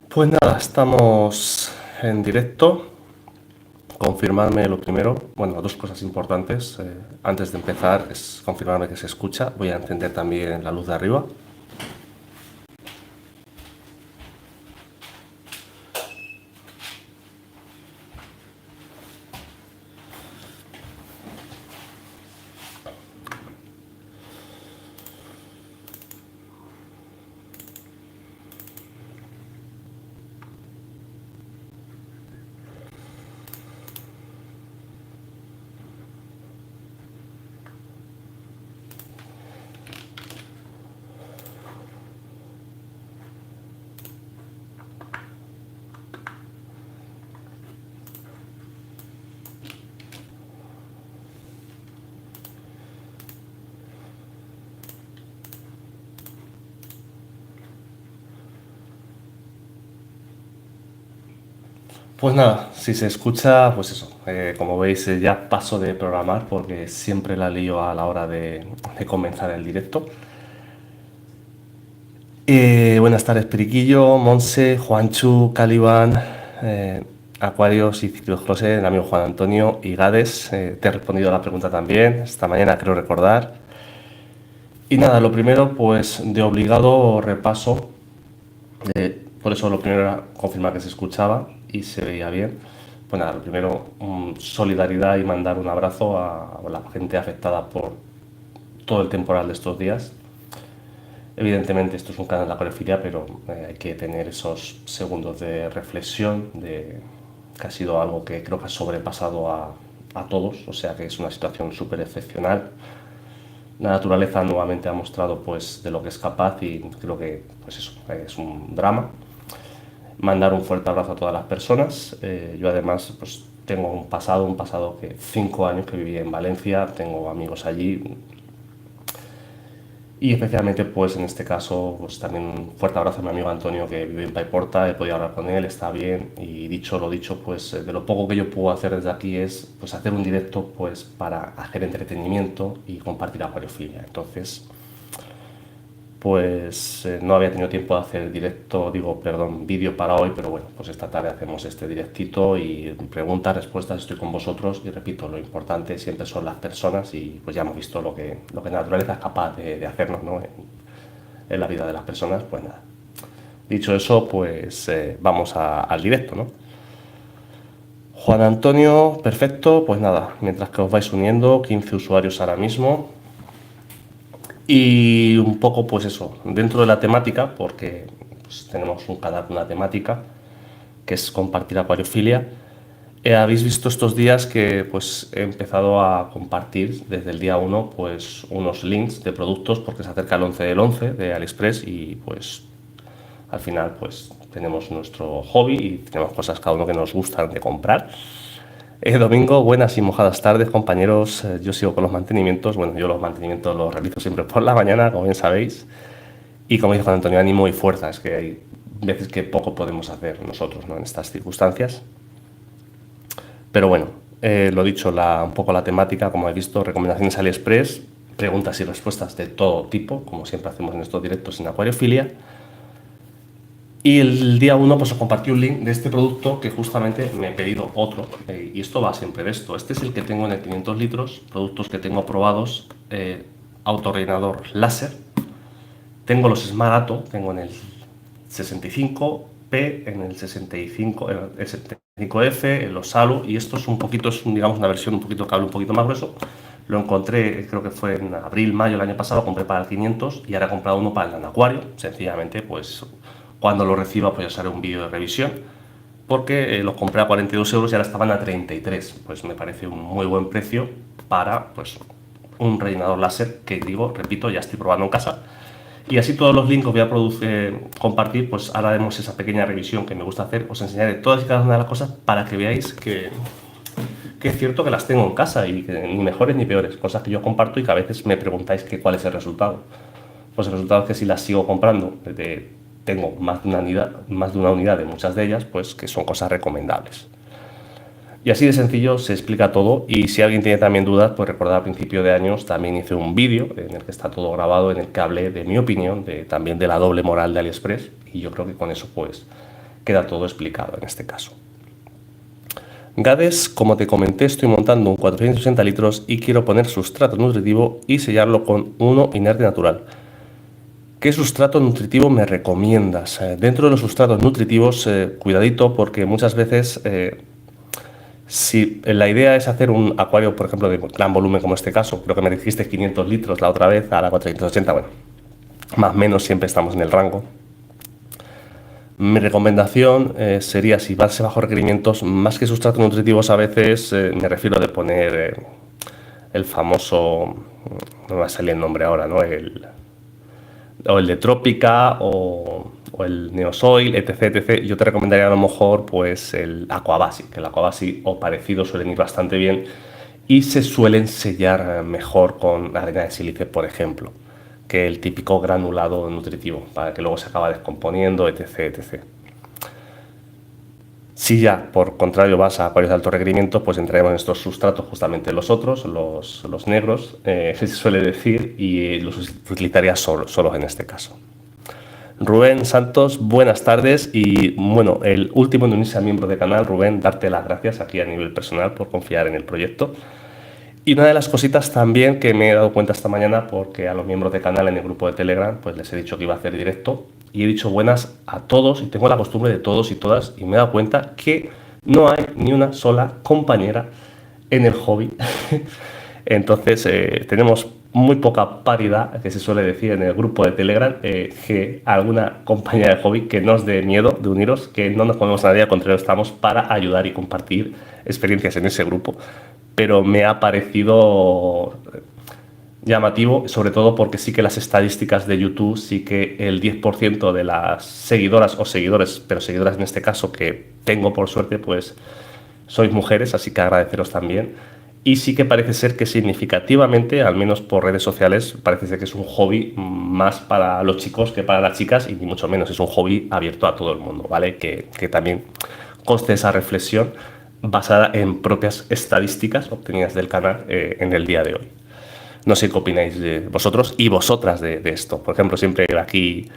Pues nada, estamos en directo. Confirmarme lo primero, bueno, dos cosas importantes. Antes de empezar es confirmarme que se escucha. Voy a encender también la luz de arriba. Pues nada, si se escucha, pues eso. Como veis, ya paso de programar porque siempre la lío a la hora de comenzar el directo. Buenas tardes, Periquillo, Monse, Juanchu, Caliban, Acuarios y Ciclo José, el amigo Juan Antonio y Gades. Te he respondido a la pregunta también, esta mañana creo recordar. Y nada, lo primero, pues de obligado repaso. Por eso lo primero era confirmar que se escuchaba y se veía bien. Pues nada, lo primero, solidaridad y mandar un abrazo a la gente afectada por todo el temporal de estos días. Evidentemente esto es un canal de la corefilia, pero hay que tener esos segundos de reflexión, de que ha sido algo que creo que ha sobrepasado a todos, o sea que es una situación súper excepcional. La naturaleza nuevamente ha mostrado pues de lo que es capaz y creo que pues eso es un drama. Mandar un fuerte abrazo a todas las personas. Yo además pues tengo un pasado que 5 años que viví en Valencia, tengo amigos allí, y especialmente, pues en este caso, pues también un fuerte abrazo a mi amigo Antonio que vive en Paiporta, he podido hablar con él, está bien, y dicho lo dicho, pues de lo poco que yo puedo hacer desde aquí es pues hacer un directo pues para hacer entretenimiento y compartir acuariofilia. Entonces, pues no había tenido tiempo de hacer directo, vídeo para hoy, pero bueno, pues esta tarde hacemos este directito y preguntas, respuestas, estoy con vosotros y repito, lo importante siempre son las personas y pues ya hemos visto lo que la naturaleza es capaz de hacernos, ¿no? En la vida de las personas, pues nada. Dicho eso, pues vamos al directo, ¿no? Juan Antonio, perfecto, pues nada, mientras que os vais uniendo, 15 usuarios ahora mismo. Y un poco, pues eso, dentro de la temática, porque pues, tenemos un canal con una temática, que es compartir acuariofilia. Habéis visto estos días que pues he empezado a compartir desde el día 1 pues unos links de productos porque se acerca el 11 del 11 de AliExpress y pues al final pues tenemos nuestro hobby y tenemos cosas cada uno que nos gustan de comprar. Domingo, buenas y mojadas tardes, compañeros. Yo sigo con los mantenimientos. Bueno, yo los mantenimientos los realizo siempre por la mañana, como bien sabéis. Y como dice Juan Antonio, ánimo y fuerza. Es que hay veces que poco podemos hacer nosotros, ¿no? En estas circunstancias. Pero bueno, lo dicho, un poco la temática, como he visto, recomendaciones AliExpress, preguntas y respuestas de todo tipo, como siempre hacemos en estos directos en Acuariofilia. Y el día 1 pues os compartí un link de este producto que justamente me he pedido otro. Y esto va siempre de esto. Este es el que tengo en el 500 litros, productos que tengo probados, autorrellenador láser. Tengo los Smarato, tengo en el 65P, en el 65, el 75F, en los Salu, y esto es un poquito, digamos una versión un poquito cable un poquito más grueso. Lo encontré, creo que fue en abril, mayo del año pasado, compré para el 500 y ahora he comprado uno para el Acuario. Sencillamente, pues cuando lo reciba pues ya haré un vídeo de revisión, porque los compré a 42 euros y ahora estaban a 33. Pues me parece un muy buen precio para pues un rellenador láser que repito, ya estoy probando en casa. Y así todos los links que voy a compartir, pues ahora haremos esa pequeña revisión que me gusta hacer. Os enseñaré todas y cada una de las cosas para que veáis que es cierto que las tengo en casa y que ni mejores ni peores, cosas que yo comparto y que a veces me preguntáis cuál es el resultado. Pues el resultado es que si las sigo comprando, tengo más de una unidad de muchas de ellas, pues que son cosas recomendables. Y así de sencillo se explica todo, y si alguien tiene también dudas, pues recordad, a principio de años también hice un vídeo en el que está todo grabado, en el que hablé de mi opinión, también de la doble moral de AliExpress, y yo creo que con eso pues queda todo explicado en este caso. Gades, como te comenté, estoy montando un 460 litros y quiero poner sustrato nutritivo y sellarlo con uno inerte natural. ¿Qué sustrato nutritivo me recomiendas? Dentro de los sustratos nutritivos, cuidadito, porque muchas veces, si la idea es hacer un acuario, por ejemplo, de gran volumen como este caso, creo que me dijiste 500 litros la otra vez, a la 480, bueno, más o menos siempre estamos en el rango. Mi recomendación sería, si vas bajo requerimientos, más que sustratos nutritivos a veces, me refiero de poner el famoso, no me va a salir el nombre ahora, ¿no? O el de Trópica o el Neosoil, etc, etc. Yo te recomendaría a lo mejor pues el Aquabasi, que el Aquabasi o parecido suelen ir bastante bien y se suelen sellar mejor con arena de sílice, por ejemplo, que el típico granulado nutritivo, para que luego se acaba descomponiendo, etc, etc. Si ya, por contrario, vas a acuarios de alto requerimiento, pues entraremos en estos sustratos, justamente los otros, los negros, se suele decir, y los utilizaría solos en este caso. Rubén Santos, buenas tardes, y bueno, el último en unirse a miembro del canal, Rubén, darte las gracias aquí a nivel personal por confiar en el proyecto. Y una de las cositas también que me he dado cuenta esta mañana, porque a los miembros del canal en el grupo de Telegram, pues les he dicho que iba a hacer directo, y he dicho buenas a todos, y tengo la costumbre de todos y todas, y me he dado cuenta que no hay ni una sola compañera en el hobby. Entonces tenemos muy poca paridad, que se suele decir en el grupo de Telegram, que alguna compañera de hobby que no os dé miedo de uniros, que no nos ponemos a nadie, al contrario, estamos para ayudar y compartir experiencias en ese grupo. Pero me ha parecido llamativo, sobre todo porque sí que las estadísticas de YouTube, sí que el 10% de las seguidoras o seguidores, pero seguidoras en este caso que tengo por suerte, pues sois mujeres, así que agradeceros también. Y sí que parece ser que significativamente, al menos por redes sociales, parece ser que es un hobby más para los chicos que para las chicas, y ni mucho menos, es un hobby abierto a todo el mundo, ¿vale? Que también conste esa reflexión basada en propias estadísticas obtenidas del canal en el día de hoy. No sé qué opináis de vosotros y vosotras de esto. Por ejemplo, siempre aquí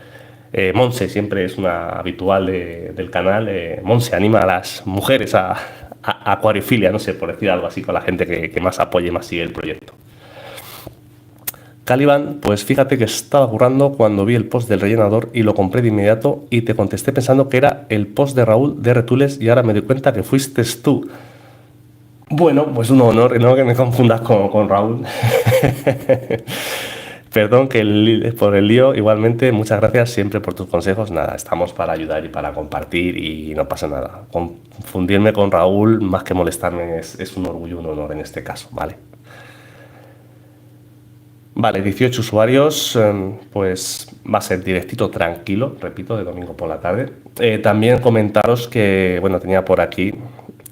Monse siempre es una habitual del canal. Monse anima a las mujeres a acuariofilia, no sé, por decir algo así, con la gente que más apoye, más sigue el proyecto. Caliban, pues fíjate que estaba currando cuando vi el post del rellenador y lo compré de inmediato y te contesté pensando que era el post de Raúl de Retules y ahora me doy cuenta que fuiste tú. Bueno, pues un honor, no que me confundas con Raúl. Perdón por el lío, igualmente, muchas gracias siempre por tus consejos. Nada, estamos para ayudar y para compartir y no pasa nada. Confundirme con Raúl, más que molestarme, es un orgullo, un honor en este caso, ¿vale? Vale, 18 usuarios, pues va a ser directito tranquilo, repito, de domingo por la tarde. También comentaros que, bueno, tenía por aquí,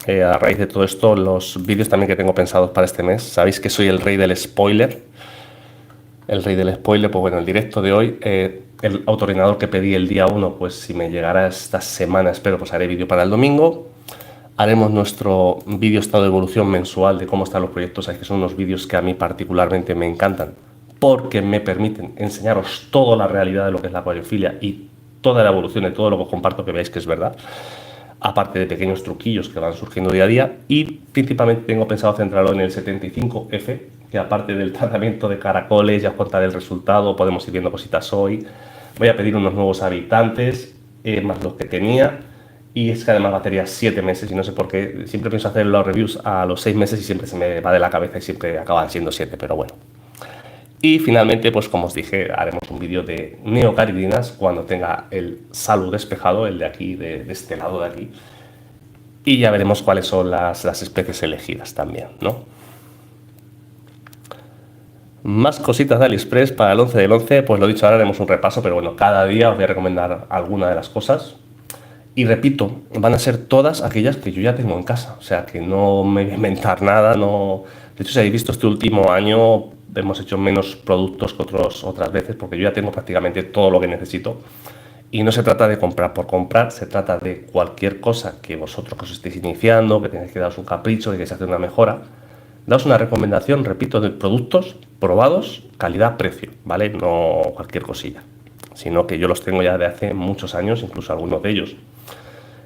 a raíz de todo esto, los vídeos también que tengo pensados para este mes. Sabéis que soy el rey del spoiler. El rey del spoiler, pues bueno, el directo de hoy, el autoordenador que pedí el día 1, pues si me llegará esta semana, espero, pues haré vídeo para el domingo. Haremos nuestro vídeo estado de evolución mensual de cómo están los proyectos. Sabéis que son unos vídeos que a mí particularmente me encantan, porque me permiten enseñaros toda la realidad de lo que es la acuariofilia y toda la evolución de todo lo que os comparto, que veáis que es verdad, aparte de pequeños truquillos que van surgiendo día a día. Y principalmente tengo pensado centrarlo en el 75F, que aparte del tratamiento de caracoles, ya os contaré el resultado, podemos ir viendo cositas hoy. Voy a pedir unos nuevos habitantes, más los que tenía, y es que además batería 7 meses y no sé por qué, siempre pienso hacer los reviews a los 6 meses y siempre se me va de la cabeza y siempre acaban siendo 7, pero bueno. Y finalmente, pues como os dije, haremos un vídeo de neocaridinas cuando tenga el salud despejado, el de aquí, de este lado de aquí. Y ya veremos cuáles son las especies elegidas también, ¿no? Más cositas de AliExpress para el 11 del 11, pues lo dicho, ahora haremos un repaso, pero bueno, cada día os voy a recomendar alguna de las cosas. Y repito, van a ser todas aquellas que yo ya tengo en casa, o sea que no me voy a inventar nada, no. De hecho, si habéis visto este último año, hemos hecho menos productos que otras veces, porque yo ya tengo prácticamente todo lo que necesito. Y no se trata de comprar por comprar, se trata de cualquier cosa que vosotros que os estéis iniciando, que tengáis que daros un capricho, que queréis hacer una mejora. Daos una recomendación, repito, de productos probados, calidad-precio, ¿vale? No cualquier cosilla, sino que yo los tengo ya de hace muchos años, incluso algunos de ellos.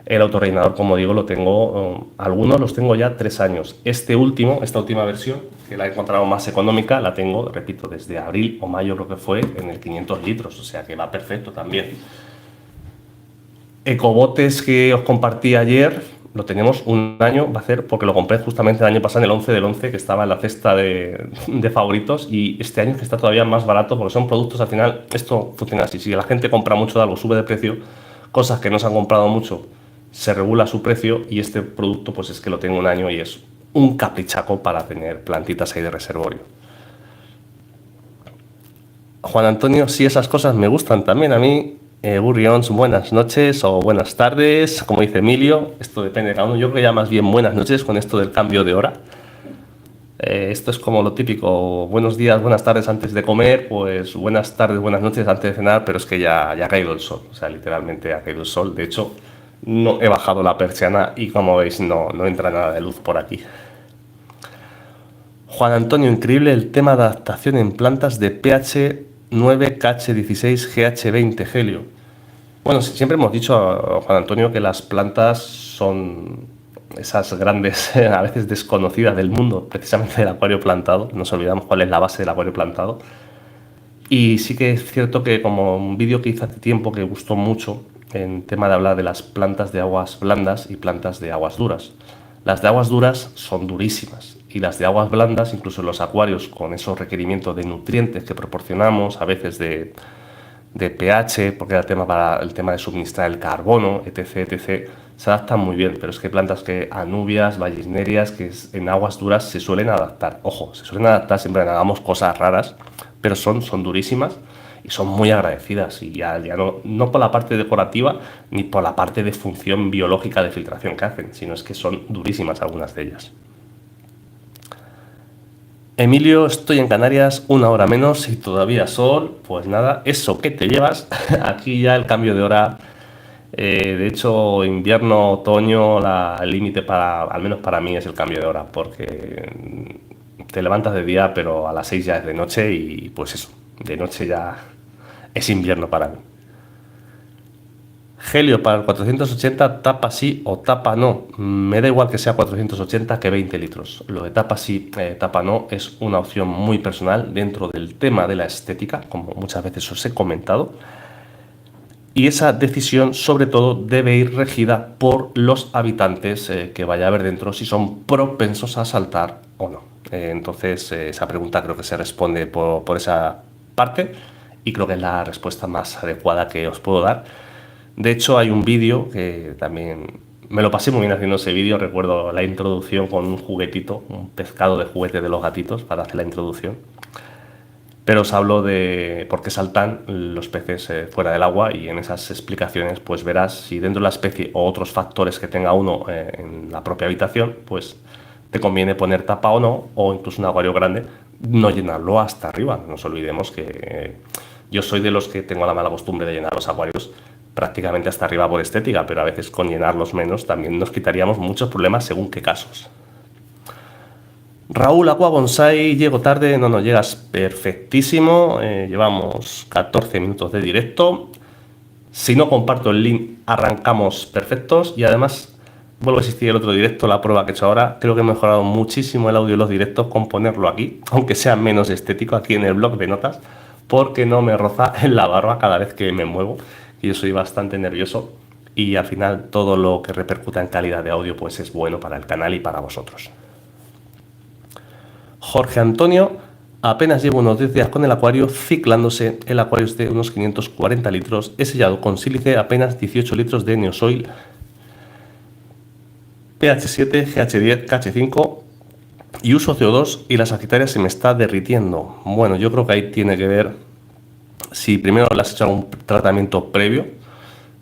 El autorrellenador, como digo, lo tengo, algunos los tengo ya 3 años. Esta última versión, que la he encontrado más económica, la tengo, repito, desde abril o mayo creo que fue, en el 500 litros, o sea que va perfecto también. Ecobotes que os compartí ayer, lo tenemos un año, va a ser porque lo compré justamente el año pasado, en el 11 del 11, que estaba en la cesta de favoritos, y este año que está todavía más barato, porque son productos, al final, esto funciona así, si la gente compra mucho de algo, sube de precio, cosas que no se han comprado mucho, se regula su precio, y este producto pues es que lo tengo un año y es un caprichaco para tener plantitas ahí de reservorio. Juan Antonio, sí, esas cosas me gustan también a mí. Burrions, buenas noches o buenas tardes, como dice Emilio, esto depende de cada uno. Yo creo que ya más bien buenas noches con esto del cambio de hora. Esto es como lo típico, buenos días, buenas tardes antes de comer, pues buenas tardes, buenas noches antes de cenar, pero es que ya ha caído el sol, o sea, literalmente ha caído el sol. De hecho, no he bajado la persiana y como veis no entra nada de luz por aquí. Juan Antonio, increíble el tema de adaptación en plantas de pH 9, KH16, GH20, Helio. Bueno, siempre hemos dicho, Juan Antonio, que las plantas son esas grandes, a veces desconocidas del mundo, precisamente del acuario plantado. Nos olvidamos cuál es la base del acuario plantado. Y sí que es cierto que, como un vídeo que hice hace tiempo que gustó mucho, en tema de hablar de las plantas de aguas blandas y plantas de aguas duras. Las de aguas duras son durísimas y las de aguas blandas, incluso en los acuarios con esos requerimientos de nutrientes que proporcionamos, a veces de pH, porque era el tema de suministrar el carbono, etc., se adaptan muy bien, pero es que hay plantas que anubias, vallisnerias, que en aguas duras se suelen adaptar. Ojo, se suelen adaptar siempre que hagamos cosas raras, pero son durísimas y son muy agradecidas, y ya no por la parte decorativa ni por la parte de función biológica de filtración que hacen, sino es que son durísimas algunas de ellas. Emilio, estoy en Canarias, 1 hora menos y todavía sol. Pues nada, eso que te llevas. Aquí ya el cambio de hora. De hecho, invierno, otoño, el límite al menos para mí, es el cambio de hora, porque te levantas de día, pero a las 6 ya es de noche y pues eso, de noche ya es invierno para mí. Helio, para el 480, tapa sí o tapa no. Me da igual que sea 480 que 20 litros. Lo de tapa sí, tapa no, es una opción muy personal dentro del tema de la estética, como muchas veces os he comentado. Y esa decisión, sobre todo, debe ir regida por los habitantes que vaya a haber dentro, si son propensos a saltar o no. Entonces, esa pregunta creo que se responde por esa parte, y creo que es la respuesta más adecuada que os puedo dar. De hecho, hay un vídeo que también me lo pasé muy bien haciendo ese vídeo. Recuerdo la introducción con un juguetito, un pescado de juguete de los gatitos para hacer la introducción. Pero os hablo de por qué saltan los peces fuera del agua, y en esas explicaciones pues verás si dentro de la especie o otros factores que tenga uno en la propia habitación, pues te conviene poner tapa o no, o incluso un acuario grande, no llenarlo hasta arriba. No nos olvidemos que yo soy de los que tengo la mala costumbre de llenar los acuarios prácticamente hasta arriba por estética, pero a veces con llenarlos menos también nos quitaríamos muchos problemas según qué casos. Raúl, Aqua Bonsai, llego tarde. No, llegas perfectísimo. Llevamos 14 minutos de directo. Si no comparto el link, arrancamos perfectos. Y además, vuelvo a existir el otro directo, la prueba que he hecho ahora. Creo que he mejorado muchísimo el audio de los directos con ponerlo aquí, aunque sea menos estético, aquí en el blog de notas, porque no me roza en la barba cada vez que me muevo. Y yo soy bastante nervioso, y al final todo lo que repercuta en calidad de audio pues es bueno para el canal y para vosotros. Jorge Antonio, apenas llevo unos 10 días con el acuario ciclándose. El acuario es de unos 540 litros. He sellado con sílice apenas 18 litros de Neosoil, pH 7, GH10, KH5, y uso CO2, y la Sagitaria se me está derritiendo. Bueno, yo creo que ahí tiene que ver si primero le has hecho algún tratamiento previo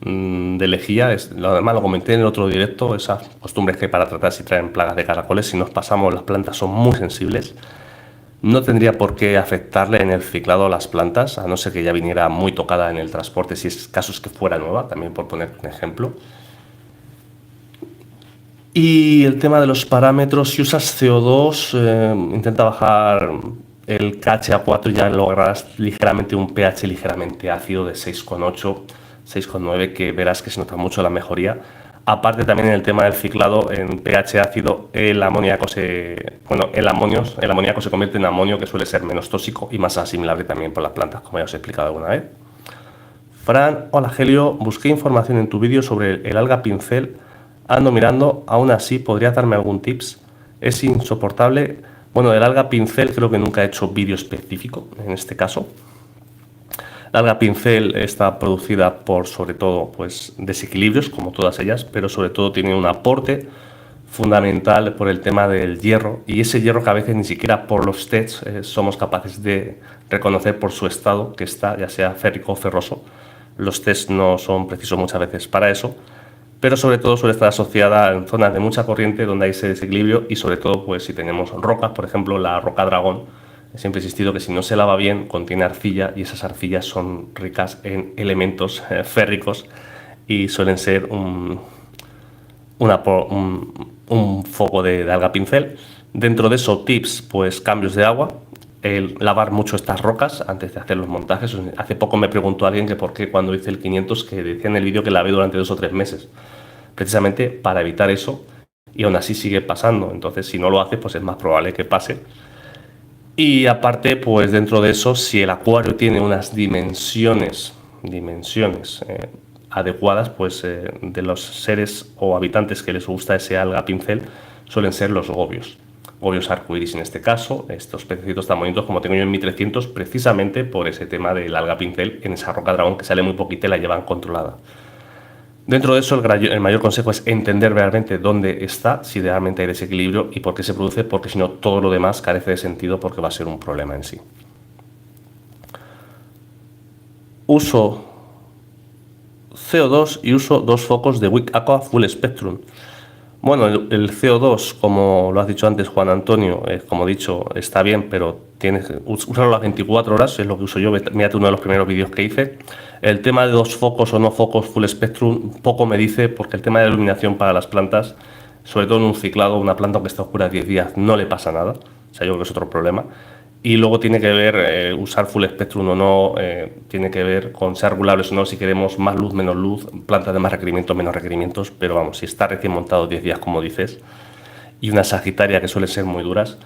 de lejía. Además lo comenté en el otro directo, esas costumbres que hay para tratar si traen plagas de caracoles. Si nos pasamos, las plantas son muy sensibles. No tendría por qué afectarle en el ciclado a las plantas, a no ser que ya viniera muy tocada en el transporte, si es caso es que fuera nueva, también por poner un ejemplo. Y el tema de los parámetros, si usas CO2, intenta bajar el KH a 4, ya lograrás ligeramente un pH ligeramente ácido de 6,8, 6,9, que verás que se nota mucho la mejoría. Aparte también en el tema del ciclado, en pH ácido, el amoníaco el amoníaco se convierte en amonio, que suele ser menos tóxico y más asimilable también por las plantas, como ya os he explicado alguna vez. Fran, hola Helio, busqué información en tu vídeo sobre el alga pincel, ando mirando, aún así, ¿podrías darme algún tips? Es insoportable. Bueno, del alga pincel creo que nunca he hecho vídeo específico en este caso. La alga pincel está producida por, sobre todo, pues, desequilibrios, como todas ellas, pero sobre todo tiene un aporte fundamental por el tema del hierro, y ese hierro que a veces ni siquiera por los tests somos capaces de reconocer por su estado, que está ya sea férrico o ferroso. Los tests no son precisos muchas veces para eso, pero sobre todo suele estar asociada en zonas de mucha corriente donde hay ese desequilibrio, y sobre todo pues si tenemos rocas, por ejemplo la roca dragón. Siempre he insistido que si no se lava bien contiene arcilla, y esas arcillas son ricas en elementos férricos y suelen ser un foco de alga pincel. Dentro de eso, tips, pues cambios de agua, el lavar mucho estas rocas antes de hacer los montajes. Hace poco me preguntó alguien que por qué cuando hice el 500, que decía en el vídeo que lavé durante 2 o 3 meses, precisamente para evitar eso, y aún así sigue pasando. Entonces si no lo haces, pues es más probable que pase. Y aparte, pues dentro de eso, si el acuario tiene unas dimensiones adecuadas, pues de los seres o habitantes que les gusta ese alga pincel suelen ser los gobios arcoiris en este caso, estos pececitos tan bonitos como tengo yo en mi 300, precisamente por ese tema del alga pincel en esa roca dragón, que sale muy poquita y la llevan controlada. Dentro de eso, el mayor consejo es entender realmente dónde está, si realmente hay desequilibrio y por qué se produce, porque si no todo lo demás carece de sentido, porque va a ser un problema en sí. Uso CO2 y uso 2 focos de Wick Aqua Full Spectrum. Bueno, el CO2, como lo has dicho antes, Juan Antonio, como he dicho, está bien, pero tienes que usarlo las 24 horas, es lo que uso yo. Mírate uno de los primeros vídeos que hice. El tema de 2 focos o no focos full spectrum poco me dice, porque el tema de la iluminación para las plantas, sobre todo en un ciclado, una planta que está oscura 10 días, no le pasa nada. O sea, yo creo que es otro problema. Y luego tiene que ver usar full spectrum o no, tiene que ver con ser regulables o no, si queremos más luz, menos luz, plantas de más requerimientos, menos requerimientos, pero vamos, si está recién montado 10 días, como dices, y una sagitaria que suelen ser muy duras,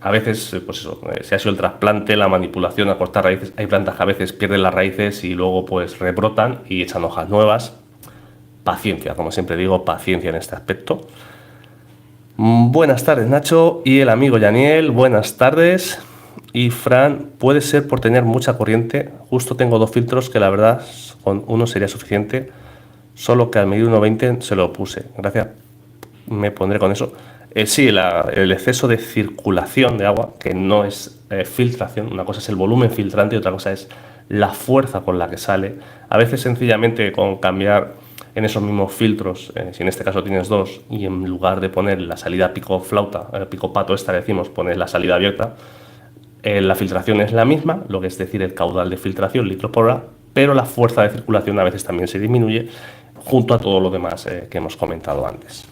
a veces, pues eso, se ha sido el trasplante, la manipulación, a cortar raíces, hay plantas que a veces pierden las raíces y luego pues rebrotan y echan hojas nuevas. Paciencia, como siempre digo, paciencia en este aspecto. Buenas tardes, Nacho, y el amigo Yaniel, buenas tardes. Y Fran, puede ser por tener mucha corriente. Justo tengo 2 filtros que la verdad con uno sería suficiente, solo que al medir 1,20 se lo puse. Gracias, me pondré con eso. Sí, el exceso de circulación de agua, que no es filtración, una cosa es el volumen filtrante y otra cosa es la fuerza con la que sale. A veces sencillamente con cambiar en esos mismos filtros, si en este caso tienes 2, y en lugar de poner la salida pico flauta, pico pato esta decimos, pones la salida abierta, la filtración es la misma, lo que es decir el caudal de filtración litros por hora, pero la fuerza de circulación a veces también se disminuye junto a todo lo demás que hemos comentado antes.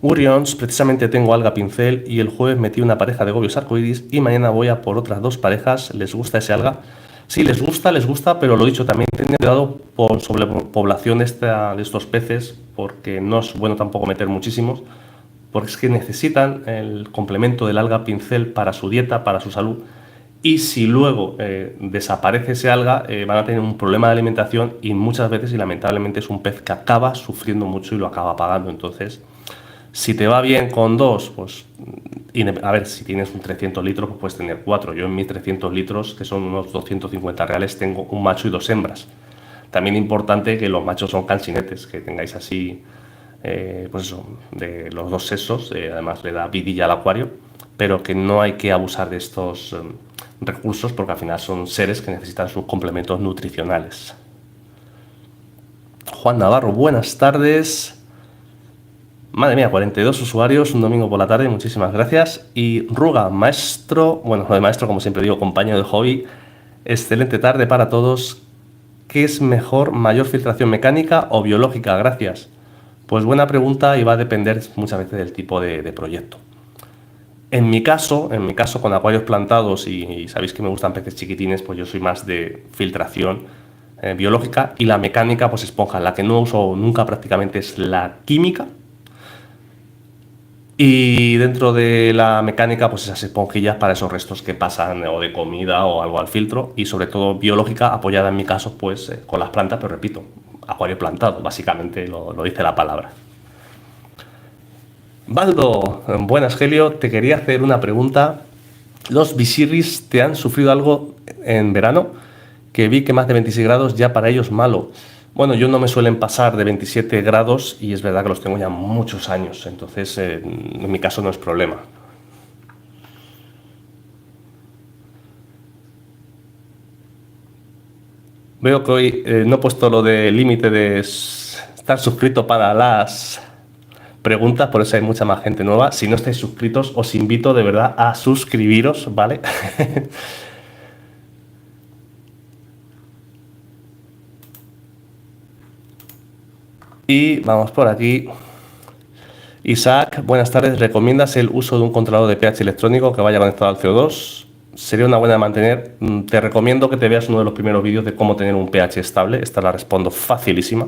Urions, precisamente tengo alga pincel y el jueves metí una pareja de gobios arcoiris y mañana voy a por otras 2 parejas. ¿Les gusta ese alga? Sí, les gusta, pero lo dicho, también tened cuidado por sobrepoblación de estos peces, porque no es bueno tampoco meter muchísimos, porque es que necesitan el complemento del alga pincel para su dieta, para su salud, y si luego desaparece ese alga, van a tener un problema de alimentación y muchas veces, y lamentablemente, es un pez que acaba sufriendo mucho y lo acaba pagando. Entonces, si te va bien con 2, pues, a ver, si tienes un 300 litros, pues puedes tener 4. Yo en mis 300 litros, que son unos 250 reales, tengo un macho y 2 hembras. También importante que los machos son cansinetes, que tengáis así, pues eso, de los 2 sexos, además le da vidilla al acuario, pero que no hay que abusar de estos recursos, porque al final son seres que necesitan sus complementos nutricionales. Juan Navarro, buenas tardes. Madre mía, 42 usuarios un domingo por la tarde, muchísimas gracias. Y Ruga, maestro, bueno, de maestro, como siempre digo, compañero de hobby, excelente tarde para todos. ¿Qué es mejor, mayor filtración mecánica o biológica? Gracias. Pues buena pregunta, y va a depender muchas veces del tipo de proyecto. En mi caso, con acuarios plantados, y sabéis que me gustan peces chiquitines, pues yo soy más de filtración biológica, y la mecánica, pues esponja. La que no uso nunca prácticamente es la química. Y dentro de la mecánica, pues esas esponjillas para esos restos que pasan o de comida o algo al filtro, y sobre todo biológica, apoyada en mi caso, pues con las plantas, pero repito, acuario plantado, básicamente lo dice la palabra. Baldo, buenas Helio, te quería hacer una pregunta. ¿Los Vichirris te han sufrido algo en verano? Que vi que más de 26 grados ya para ellos malo. Bueno, yo no me suelen pasar de 27 grados y es verdad que los tengo ya muchos años, entonces en mi caso no es problema. Veo que hoy no he puesto lo de límite de estar suscrito para las preguntas, por eso hay mucha más gente nueva. Si no estáis suscritos, os invito de verdad a suscribiros, ¿vale? Y vamos por aquí. Isaac, buenas tardes. ¿Recomiendas el uso de un controlador de pH electrónico que vaya conectado al CO2? Sería una buena de mantener. Te recomiendo que te veas uno de los primeros vídeos de cómo tener un pH estable. Esta la respondo facilísima.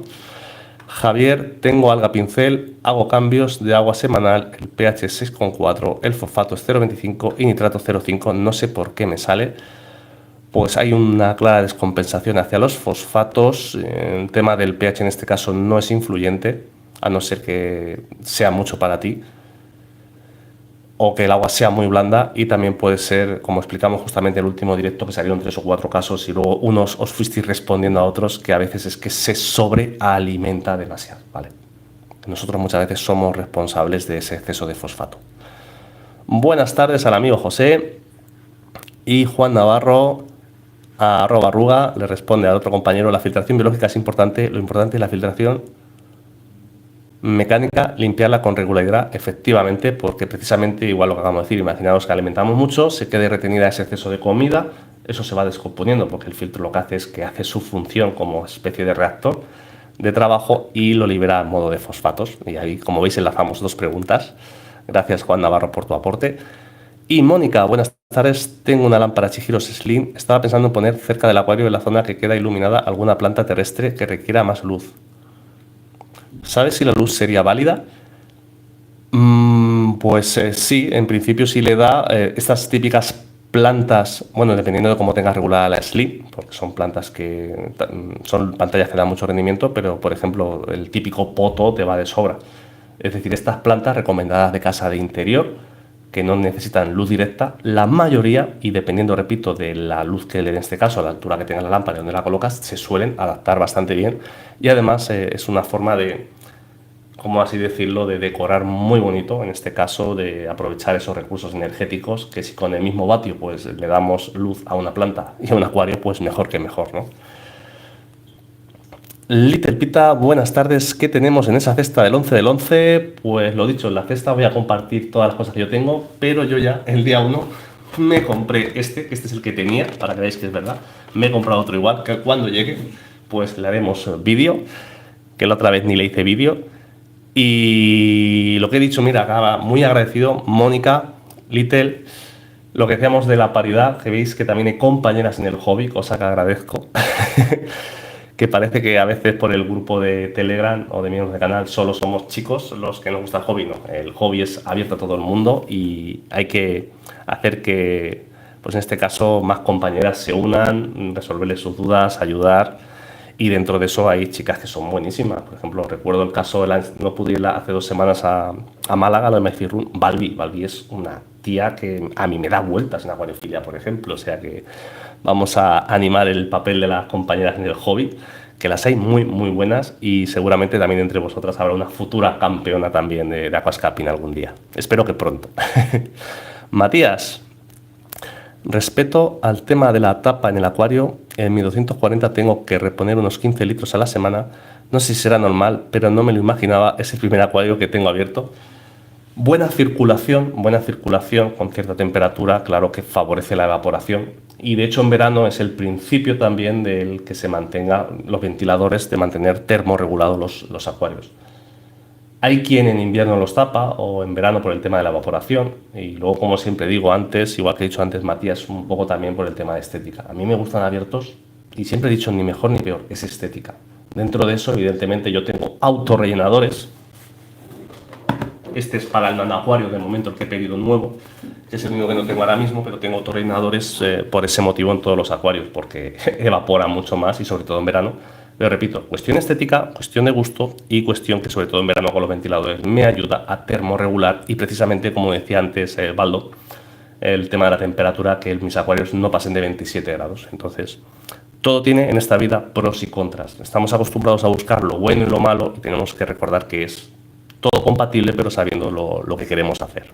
Javier, tengo alga pincel, hago cambios de agua semanal, el pH es 6,4, el fosfato es 0,25 y nitrato 0,5. No sé por qué me sale. Pues hay una clara descompensación hacia los fosfatos. El tema del pH en este caso no es influyente, a no ser que sea mucho para ti o que el agua sea muy blanda, y también puede ser, como explicamos justamente en el último directo, que salieron 3 o 4 casos y luego unos os fuisteis respondiendo a otros, que a veces es que se sobrealimenta demasiado, ¿vale? Nosotros muchas veces somos responsables de ese exceso de fosfato. Buenas tardes al amigo José. Y Juan Navarro, a @arruga, le responde al otro compañero: la filtración biológica es importante, lo importante es la filtración mecánica, limpiarla con regularidad, efectivamente, porque precisamente igual lo que acabamos de decir, imaginaos que alimentamos mucho, se quede retenida ese exceso de comida, eso se va descomponiendo porque el filtro lo que hace es que hace su función como especie de reactor de trabajo y lo libera a modo de fosfatos. Y ahí, como veis, enlazamos dos preguntas. Gracias, Juan Navarro, por tu aporte. Y Mónica, buenas tardes. Tengo una lámpara Chihiros Slim. Estaba pensando en poner cerca del acuario, en la zona que queda iluminada, alguna planta terrestre que requiera más luz. ¿Sabes si la luz sería válida? Pues sí, en principio sí le da estas típicas plantas, bueno, dependiendo de cómo tengas regulada la Slim, porque son plantas que son pantallas que dan mucho rendimiento, pero por ejemplo el típico poto te va de sobra. Es decir, estas plantas recomendadas de casa de interior, que no necesitan luz directa, la mayoría, y dependiendo, repito, de la luz que le en este caso, a la altura que tenga la lámpara y donde la colocas, se suelen adaptar bastante bien, y además es una forma de, como así decirlo, de decorar muy bonito, en este caso de aprovechar esos recursos energéticos, que si con el mismo vatio pues le damos luz a una planta y a un acuario, pues mejor que mejor, ¿no? Little Pita, buenas tardes. ¿Qué tenemos en esa cesta del 11 del 11? Pues lo dicho, en la cesta voy a compartir todas las cosas que yo tengo, pero yo ya el día 1 me compré este es el que tenía, para que veáis que es verdad. Me he comprado otro igual, que cuando llegue pues le haremos vídeo, que la otra vez ni le hice vídeo. Y lo que he dicho, mira, acaba muy agradecido, Mónica, Little, lo que decíamos de la paridad, que veis que también hay compañeras en el hobby, cosa que agradezco. Que parece que a veces por el grupo de Telegram o de miembros de canal solo somos chicos los que nos gusta el hobby. No, el hobby es abierto a todo el mundo y hay que hacer que, pues en este caso, más compañeras se unan, resolverles sus dudas, ayudar. Y dentro de eso hay chicas que son buenísimas. Por ejemplo, recuerdo el caso de no pude ir hace 2 semanas a Málaga, lo de My Run. Balbi es una tía que a mí me da vueltas en acuariofilia, por ejemplo. O sea que vamos a animar el papel de las compañeras en el hobby, que las hay muy, muy buenas, y seguramente también entre vosotras habrá una futura campeona también de aquascaping algún día. Espero que pronto. Matías, respecto al tema de la tapa en el acuario, en mi 240 tengo que reponer unos 15 litros a la semana. No sé si será normal, pero no me lo imaginaba, es el primer acuario que tengo abierto. Buena circulación con cierta temperatura, claro que favorece la evaporación, y de hecho en verano es el principio también del que se mantenga los ventiladores, de mantener termorregulados los acuarios. Hay quien en invierno los tapa o en verano por el tema de la evaporación, y luego, como siempre digo antes, igual que he dicho antes Matías, un poco también por el tema de estética. A mí me gustan abiertos, y siempre he dicho ni mejor ni peor, es estética. Dentro de eso, evidentemente, yo tengo autorrellenadores. Este es para el nanacuario, de momento el que he pedido nuevo, que es el único que no tengo ahora mismo, pero tengo autorrellenadores por ese motivo en todos los acuarios, porque evapora mucho más y sobre todo en verano. Pero repito, cuestión estética, cuestión de gusto y cuestión que sobre todo en verano con los ventiladores me ayuda a termorregular y precisamente, como decía antes Baldo, el tema de la temperatura, que mis acuarios no pasen de 27 grados. Entonces, todo tiene en esta vida pros y contras. Estamos acostumbrados a buscar lo bueno y lo malo y tenemos que recordar que es todo compatible, pero sabiendo lo que queremos hacer.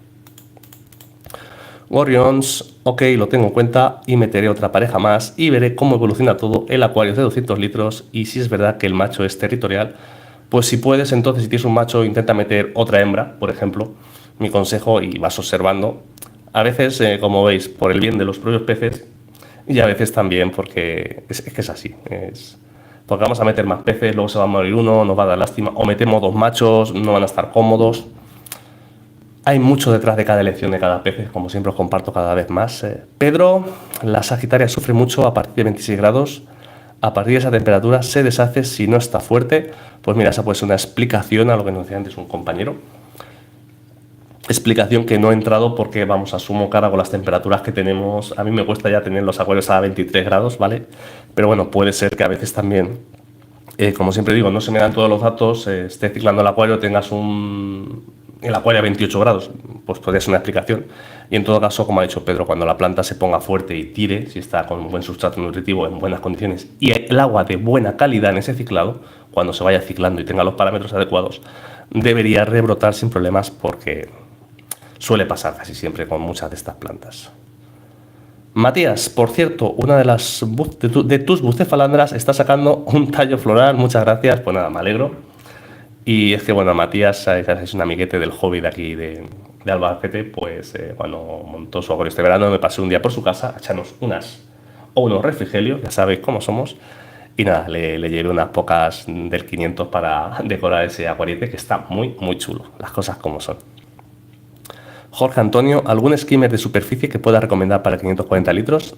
Gorrions, ok, lo tengo en cuenta y meteré otra pareja más y veré cómo evoluciona todo el acuario de 200 litros y si es verdad que el macho es territorial, pues si puedes, entonces si tienes un macho, intenta meter otra hembra, por ejemplo, mi consejo, y vas observando. A veces, como veis, por el bien de los propios peces y a veces también porque es que es así, porque vamos a meter más peces, luego se va a morir uno, nos va a dar lástima, o metemos dos machos, no van a estar cómodos. Hay mucho detrás de cada elección de cada pez, como siempre os comparto cada vez más. Pedro, la Sagitaria sufre mucho a partir de 26 grados. A partir de esa temperatura se deshace si no está fuerte. Pues mira, esa puede ser una explicación a lo que nos decía antes un compañero. Explicación que no he entrado porque, vamos, asumo cara con las temperaturas que tenemos. A mí me cuesta ya tener los acuarios a 23 grados, ¿vale? Pero bueno, puede ser que a veces también, como siempre digo, no se me dan todos los datos, esté ciclando el acuario, tengas el acuario a 28 grados, pues podría ser una explicación. Y en todo caso, como ha dicho Pedro, cuando la planta se ponga fuerte y tire, si está con un buen sustrato nutritivo, en buenas condiciones, y el agua de buena calidad en ese ciclado, cuando se vaya ciclando y tenga los parámetros adecuados, debería rebrotar sin problemas, porque suele pasar casi siempre con muchas de estas plantas. Matías, por cierto, una de tus bucefalandras está sacando un tallo floral, muchas gracias, pues nada, me alegro. Y es que, bueno, Matías es un amiguete del hobby de aquí, de Albacete, pues cuando montó su acuario este verano me pasé un día por su casa a echarnos unos refrigerios, ya sabéis cómo somos, y nada, le llevé unas pocas del 500 para decorar ese acuariete que está muy, muy chulo, las cosas como son. Jorge Antonio, ¿algún skimmer de superficie que pueda recomendar para 540 litros?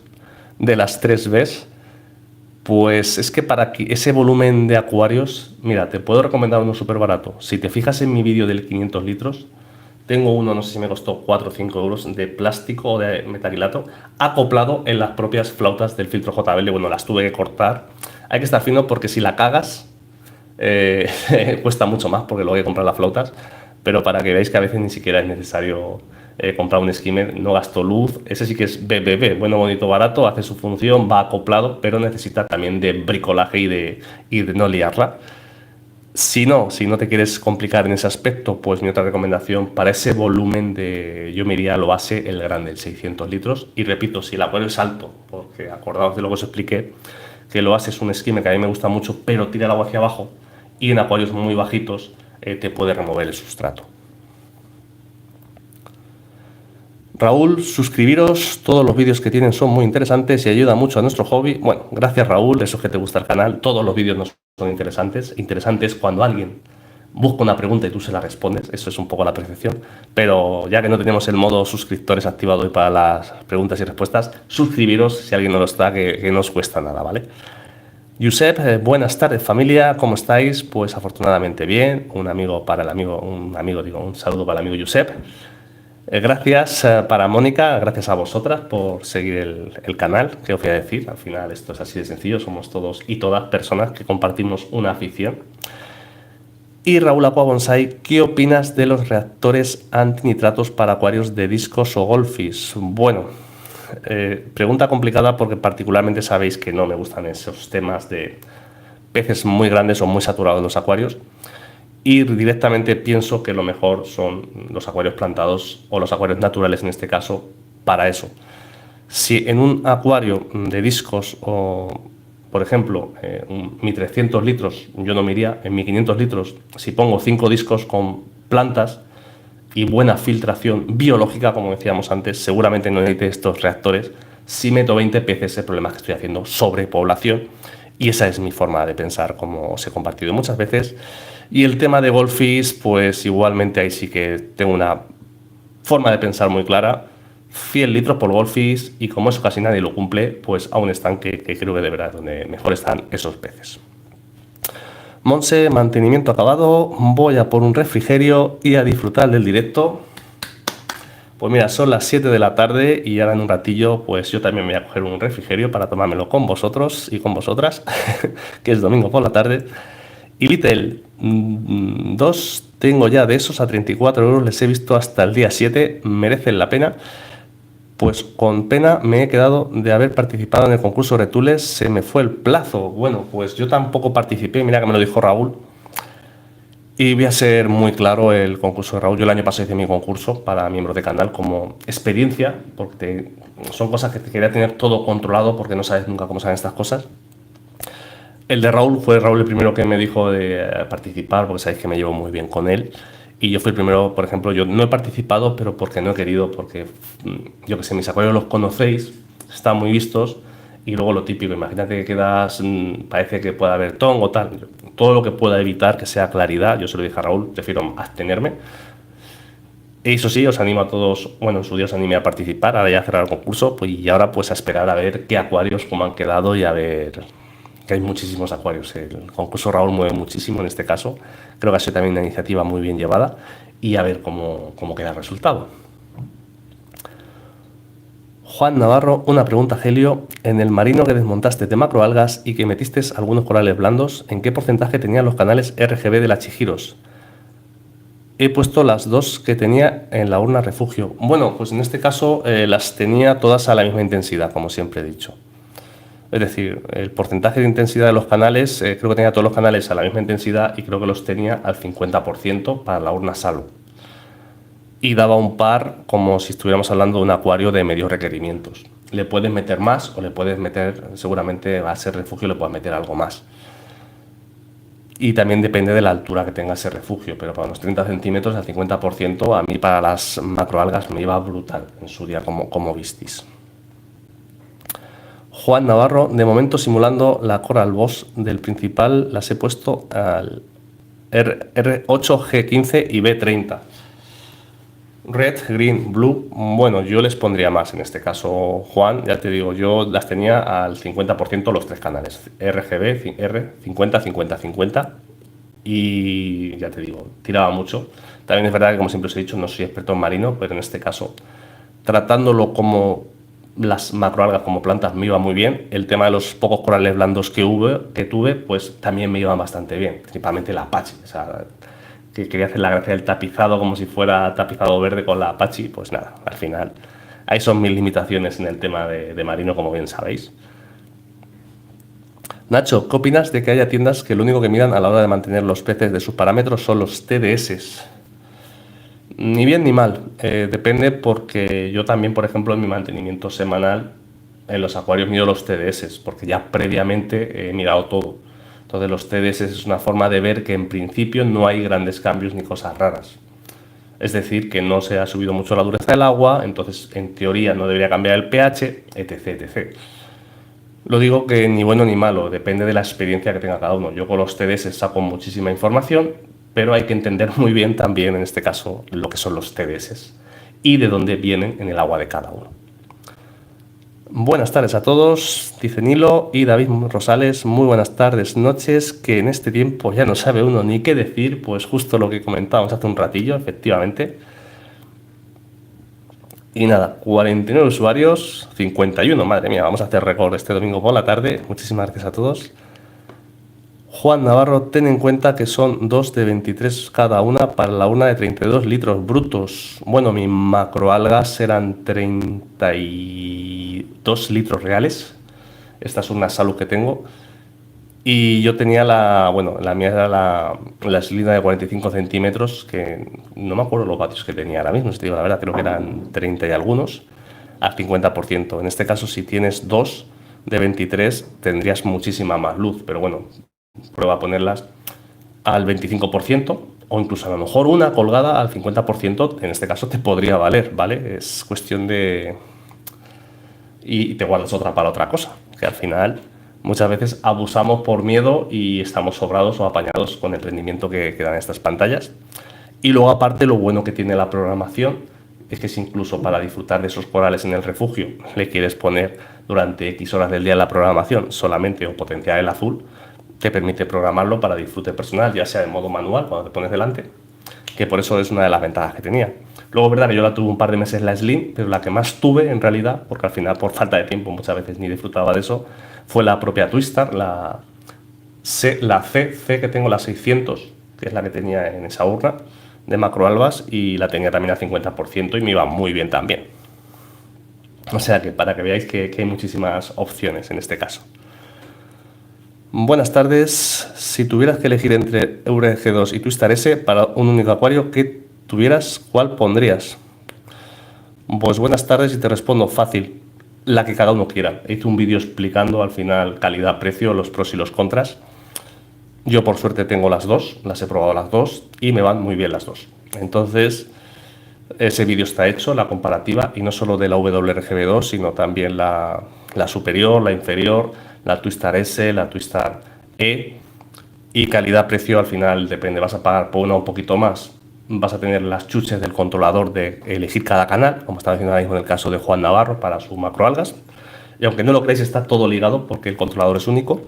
De las 3 Bs. Pues es que para ese volumen de acuarios, mira, te puedo recomendar uno súper barato. Si te fijas en mi vídeo del 500 litros, tengo uno, no sé si me costó 4 o 5 euros, de plástico o de metacrilato, acoplado en las propias flautas del filtro JBL. Bueno, las tuve que cortar. Hay que estar fino porque si la cagas, cuesta mucho más porque luego hay que comprar las flautas. Pero para que veáis que a veces ni siquiera es necesario comprar un skimmer, no gasto luz. Ese sí que es BBB, bueno, bonito, barato, hace su función, va acoplado, pero necesita también de bricolaje y de no liarla. Si no te quieres complicar en ese aspecto, pues mi otra recomendación para ese volumen yo me iría a lo base, el grande, el 600 litros. Y repito, si el acuario es alto, porque acordaos de lo que os expliqué, que lo base es un skimmer que a mí me gusta mucho, pero tira el agua hacia abajo, y en acuarios muy bajitos te puede remover el sustrato. Raúl, suscribiros, todos los vídeos que tienen son muy interesantes y ayudan mucho a nuestro hobby. Bueno, gracias Raúl, eso es que te gusta el canal, todos los vídeos nos son interesantes. Interesante es cuando alguien busca una pregunta y tú se la respondes, eso es un poco la percepción, pero ya que no tenemos el modo suscriptores activado hoy para las preguntas y respuestas, suscribiros si alguien no lo está, que no os cuesta nada, ¿vale? Josep, buenas tardes familia, ¿cómo estáis? Pues afortunadamente bien, un saludo para el amigo Josep. Gracias para Mónica, gracias a vosotras por seguir el canal, que os voy a decir, al final esto es así de sencillo, somos todos y todas personas que compartimos una afición. Y Raúl Aqua Bonsai, ¿qué opinas de los reactores antinitratos para acuarios de discos o golfis? Bueno, pregunta complicada porque particularmente sabéis que no me gustan esos temas de peces muy grandes o muy saturados en los acuarios. Y directamente pienso que lo mejor son los acuarios plantados o los acuarios naturales en este caso para eso. Si en un acuario de discos o, por ejemplo, mi 300 litros, yo no me iría, en mi 500 litros, si pongo 5 discos con plantas y buena filtración biológica, como decíamos antes, seguramente no necesite estos reactores. Si meto 20 peces, el problema es que estoy haciendo sobrepoblación. Y esa es mi forma de pensar, como os he compartido muchas veces. Y el tema de golfis, pues igualmente ahí sí que tengo una forma de pensar muy clara. 100 litros por Goldfish, y como eso casi nadie lo cumple, pues aún están, que creo que de verdad donde mejor están esos peces. Monse, mantenimiento acabado, voy a por un refrigerio y a disfrutar del directo. Pues mira, son las 7 de la tarde y ahora en un ratillo pues yo también me voy a coger un refrigerio para tomármelo con vosotros y con vosotras, que es domingo por la tarde. Y Little 2, tengo ya de esos a 34 euros, les he visto hasta el día 7, merecen la pena. Pues con pena me he quedado de haber participado en el concurso Retules, se me fue el plazo. Bueno, pues yo tampoco participé, mira que me lo dijo Raúl. Y voy a ser muy claro, el concurso de Raúl, yo el año pasado hice mi concurso para miembros de canal como experiencia, porque son cosas que te quería tener todo controlado porque no sabes nunca cómo salen estas cosas. El de Raúl fue Raúl el primero que me dijo de participar, porque sabéis que me llevo muy bien con él. Y yo fui el primero, por ejemplo, yo no he participado, pero porque no he querido, porque yo que sé, mis acuarios los conocéis, están muy vistos, y luego lo típico, imagínate que quedas, parece que puede haber tongo o tal, todo lo que pueda evitar que sea claridad, yo se lo dije a Raúl, prefiero abstenerme. Eso sí, os animo a todos, bueno, en su día os animé a participar, ahora ya a cerrar el concurso, pues, y ahora pues a esperar a ver qué acuarios cómo han quedado y a ver, que hay muchísimos acuarios. El concurso Raúl mueve muchísimo en este caso. Creo que ha sido también una iniciativa muy bien llevada y a ver cómo queda el resultado. Juan Navarro, una pregunta, Helio. En el marino que desmontaste de macroalgas y que metiste algunos corales blandos, ¿en qué porcentaje tenían los canales RGB de la Chihiros? He puesto las dos que tenía en la urna refugio. Bueno, pues en este caso las tenía todas a la misma intensidad, como siempre he dicho. Es decir, el porcentaje de intensidad de los canales, creo que tenía todos los canales a la misma intensidad y creo que los tenía al 50% para la urna salvo. Y daba un par como si estuviéramos hablando de un acuario de medios requerimientos. Le puedes meter más o le puedes meter, seguramente va a ser refugio, le puedes meter algo más. Y también depende de la altura que tenga ese refugio, pero para unos 30 centímetros al 50%, a mí para las macroalgas me iba brutal en su día, como visteis. Juan Navarro, de momento simulando la Coral Boss del principal, las he puesto al R8, G15 y B30. Red, Green, Blue, bueno, yo les pondría más en este caso, Juan, ya te digo, yo las tenía al 50% los tres canales, RGB, R, 50, 50, 50, y ya te digo, tiraba mucho. También es verdad que, como siempre os he dicho, no soy experto en marino, pero en este caso, tratándolo como las macroalgas como plantas me iba muy bien. El tema de los pocos corales blandos que tuve, pues también me iban bastante bien, principalmente la Apache. O sea, que quería hacer la gracia del tapizado como si fuera tapizado verde con la Apache, pues nada, al final ahí son mis limitaciones en el tema de marino, como bien sabéis. Nacho, ¿qué opinas de que haya tiendas que lo único que miran a la hora de mantener los peces de sus parámetros son los TDS? Ni bien ni mal, depende, porque yo también, por ejemplo, en mi mantenimiento semanal en los acuarios miro los TDS, porque ya previamente he mirado todo. Entonces los TDS es una forma de ver que en principio no hay grandes cambios ni cosas raras. Es decir, que no se ha subido mucho la dureza del agua, entonces en teoría no debería cambiar el pH, etc, etc. Lo digo que ni bueno ni malo, depende de la experiencia que tenga cada uno. Yo con los TDS saco muchísima información, pero hay que entender muy bien también, en este caso, lo que son los TDS y de dónde vienen en el agua de cada uno. Buenas tardes a todos, dice Nilo y David Rosales, muy buenas tardes, noches, que en este tiempo ya no sabe uno ni qué decir, pues justo lo que comentábamos hace un ratillo, efectivamente. Y nada, 49 usuarios, 51, madre mía, vamos a hacer récord este domingo por la tarde, muchísimas gracias a todos. Juan Navarro, ten en cuenta que son 2 de 23 cada una para la una de 32 litros brutos. Bueno, mis macroalgas eran 32 litros reales. Esta es una salud que tengo. Y yo tenía la mía era la slida de 45 centímetros, que no me acuerdo los vatios que tenía ahora mismo, si te digo la verdad, creo que eran 30 y algunos, al 50%. En este caso, si tienes 2 de 23, tendrías muchísima más luz, pero bueno, prueba a ponerlas al 25% o incluso a lo mejor una colgada al 50%, en este caso te podría valer, ¿vale? Es cuestión de... Y te guardas otra para otra cosa, que al final muchas veces abusamos por miedo y estamos sobrados o apañados con el rendimiento que dan estas pantallas. Y luego aparte lo bueno que tiene la programación, es que si incluso para disfrutar de esos corales en el refugio le quieres poner durante X horas del día la programación solamente o potenciar el azul, te permite programarlo para disfrute personal, ya sea de modo manual cuando te pones delante, que por eso es una de las ventajas que tenía. Luego es verdad que yo la tuve un par de meses la Slim, pero la que más tuve en realidad, porque al final por falta de tiempo muchas veces ni disfrutaba de eso, fue la propia Twistar, la C que tengo, la 600, que es la que tenía en esa urna de Macro Albas, y la tenía también al 50% y me iba muy bien también. O sea que para que veáis que hay muchísimas opciones en este caso. Buenas tardes. Si tuvieras que elegir entre Euler G2 y Twistar S para un único acuario que tuvieras, ¿cuál pondrías? Pues buenas tardes y te respondo fácil. La que cada uno quiera. Hice un vídeo explicando al final calidad-precio, los pros y los contras. Yo por suerte tengo las dos, las he probado las dos y me van muy bien las dos. Entonces, ese vídeo está hecho, la comparativa, y no solo de la WRGB2, sino también la superior, la inferior, la Twistar S, la Twistar E, y calidad-precio al final depende, vas a pagar por una un poquito más, vas a tener las chuches del controlador de elegir cada canal, como estaba diciendo ahora mismo en el caso de Juan Navarro para su macroalgas, y aunque no lo creáis está todo ligado porque el controlador es único,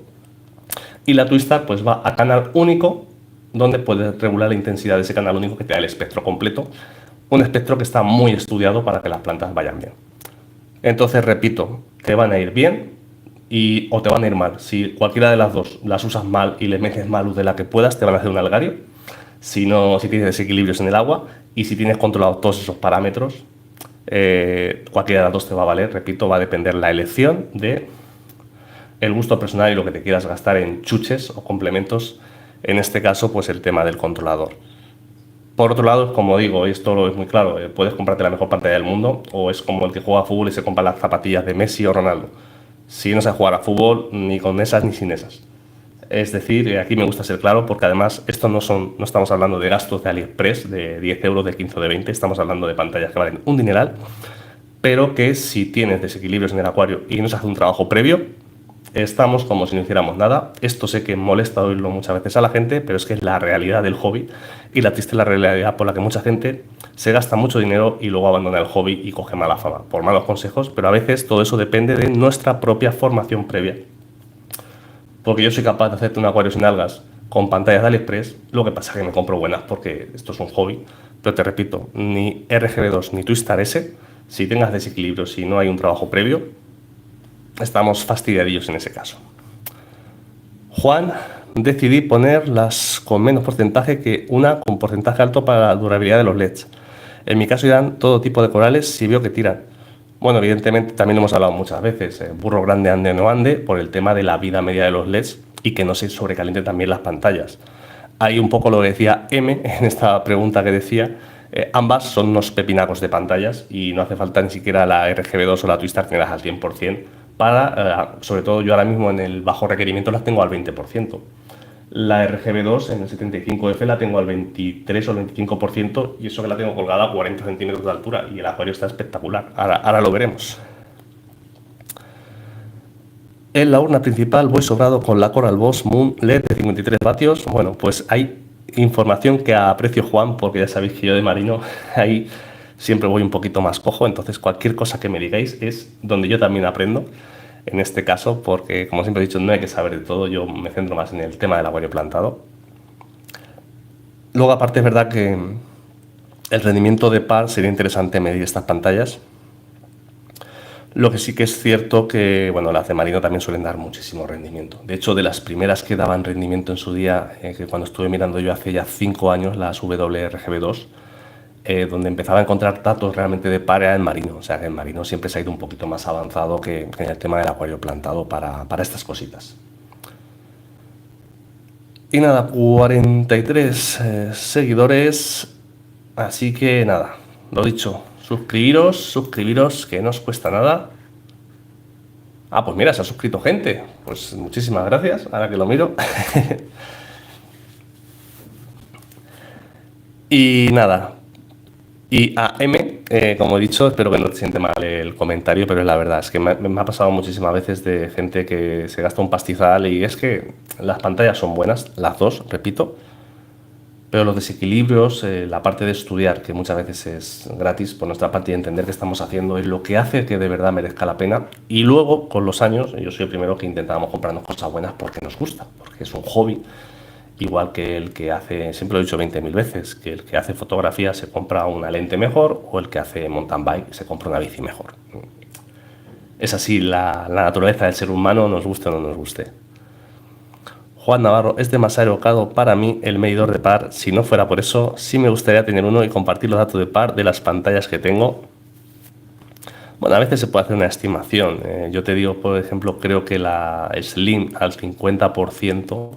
y la Twistar pues va a canal único, donde puedes regular la intensidad de ese canal único que te da el espectro completo, un espectro que está muy estudiado para que las plantas vayan bien. Entonces, repito, te van a ir bien o te van a ir mal. Si cualquiera de las dos las usas mal y le metes más luz de la que puedas, te van a hacer un algario. Si tienes desequilibrios en el agua y si tienes controlados todos esos parámetros, cualquiera de las dos te va a valer. Repito, va a depender la elección de el gusto personal y lo que te quieras gastar en chuches o complementos, en este caso pues el tema del controlador. Por otro lado, como digo, esto es muy claro, puedes comprarte la mejor pantalla del mundo o es como el que juega a fútbol y se compra las zapatillas de Messi o Ronaldo. Si no sabes jugar a fútbol, ni con esas ni sin esas. Es decir, aquí me gusta ser claro porque además esto no estamos hablando de gastos de AliExpress de 10 euros, de 15 o de 20, estamos hablando de pantallas que valen un dineral, pero que si tienes desequilibrios en el acuario y no se hace un trabajo previo, estamos como si no hiciéramos nada. Esto sé que molesta oírlo muchas veces a la gente, pero es que es la realidad del hobby y la triste la realidad por la que mucha gente se gasta mucho dinero y luego abandona el hobby y coge mala fama por malos consejos, pero a veces todo eso depende de nuestra propia formación previa. Porque yo soy capaz de hacerte un acuario sin algas con pantallas de AliExpress, lo que pasa es que me compro buenas porque esto es un hobby, pero te repito, ni RGB2 ni Twistar S, si tengas desequilibrio, si no hay un trabajo previo, estamos fastidiadillos en ese caso. Juan, decidí ponerlas con menos porcentaje que una con porcentaje alto para la durabilidad de los LEDs. En mi caso irán todo tipo de corales si veo que tiran. Bueno, evidentemente también lo hemos hablado muchas veces, burro grande ande o no ande, por el tema de la vida media de los LEDs y que no se sobrecalienten también las pantallas. Hay un poco lo que decía M en esta pregunta que decía, ambas son unos pepinacos de pantallas y no hace falta ni siquiera la RGB2 o la Twistar tenerlas al 100%, sobre todo yo ahora mismo en el bajo requerimiento las tengo al 20%. La RGB2 en el 75F la tengo al 23 o el 25% y eso que la tengo colgada a 40 centímetros de altura y el acuario está espectacular. Ahora lo veremos. En la urna principal voy sobrado con la Coral Boss Moon LED de 53 vatios. Bueno, pues hay información que aprecio, Juan, porque ya sabéis que yo de marino ahí siempre voy un poquito más cojo, entonces cualquier cosa que me digáis es donde yo también aprendo. En este caso, porque como siempre he dicho, no hay que saber de todo, yo me centro más en el tema del acuario plantado. Luego, aparte, es verdad que el rendimiento de par sería interesante medir estas pantallas. Lo que sí que es cierto que, bueno, las de marino también suelen dar muchísimo rendimiento. De hecho, de las primeras que daban rendimiento en su día, que cuando estuve mirando yo hace ya 5 años, las WRGB2, donde empezaba a encontrar datos realmente de par era en marino. O sea que en marino siempre se ha ido un poquito más avanzado que en el tema del acuario plantado para estas cositas. Y nada, 43 seguidores. Así que nada, lo dicho, suscribiros, que no os cuesta nada. Ah, pues mira, se ha suscrito gente. Pues muchísimas gracias, ahora que lo miro. Y nada. Y a M, como he dicho, espero que no te siente mal el comentario, pero la verdad es que me ha pasado muchísimas veces de gente que se gasta un pastizal y es que las pantallas son buenas, las dos, repito, Pero los desequilibrios, la parte de estudiar, que muchas veces es gratis por nuestra parte, y entender qué estamos haciendo es lo que hace que de verdad merezca la pena. Y luego, con los años, yo soy el primero que intentamos comprarnos cosas buenas porque nos gusta, porque es un hobby. Igual que el que hace, siempre lo he dicho 20.000 veces, que el que hace fotografía se compra una lente mejor o el que hace mountain bike se compra una bici mejor. Es así la naturaleza del ser humano, nos guste o no nos guste. Juan Navarro, es demasiado educado para mí el medidor de par. Si no fuera por eso, sí me gustaría tener uno y compartir los datos de par de las pantallas que tengo. Bueno, a veces se puede hacer una estimación. Yo te digo, por ejemplo, creo que la Slim al 50%,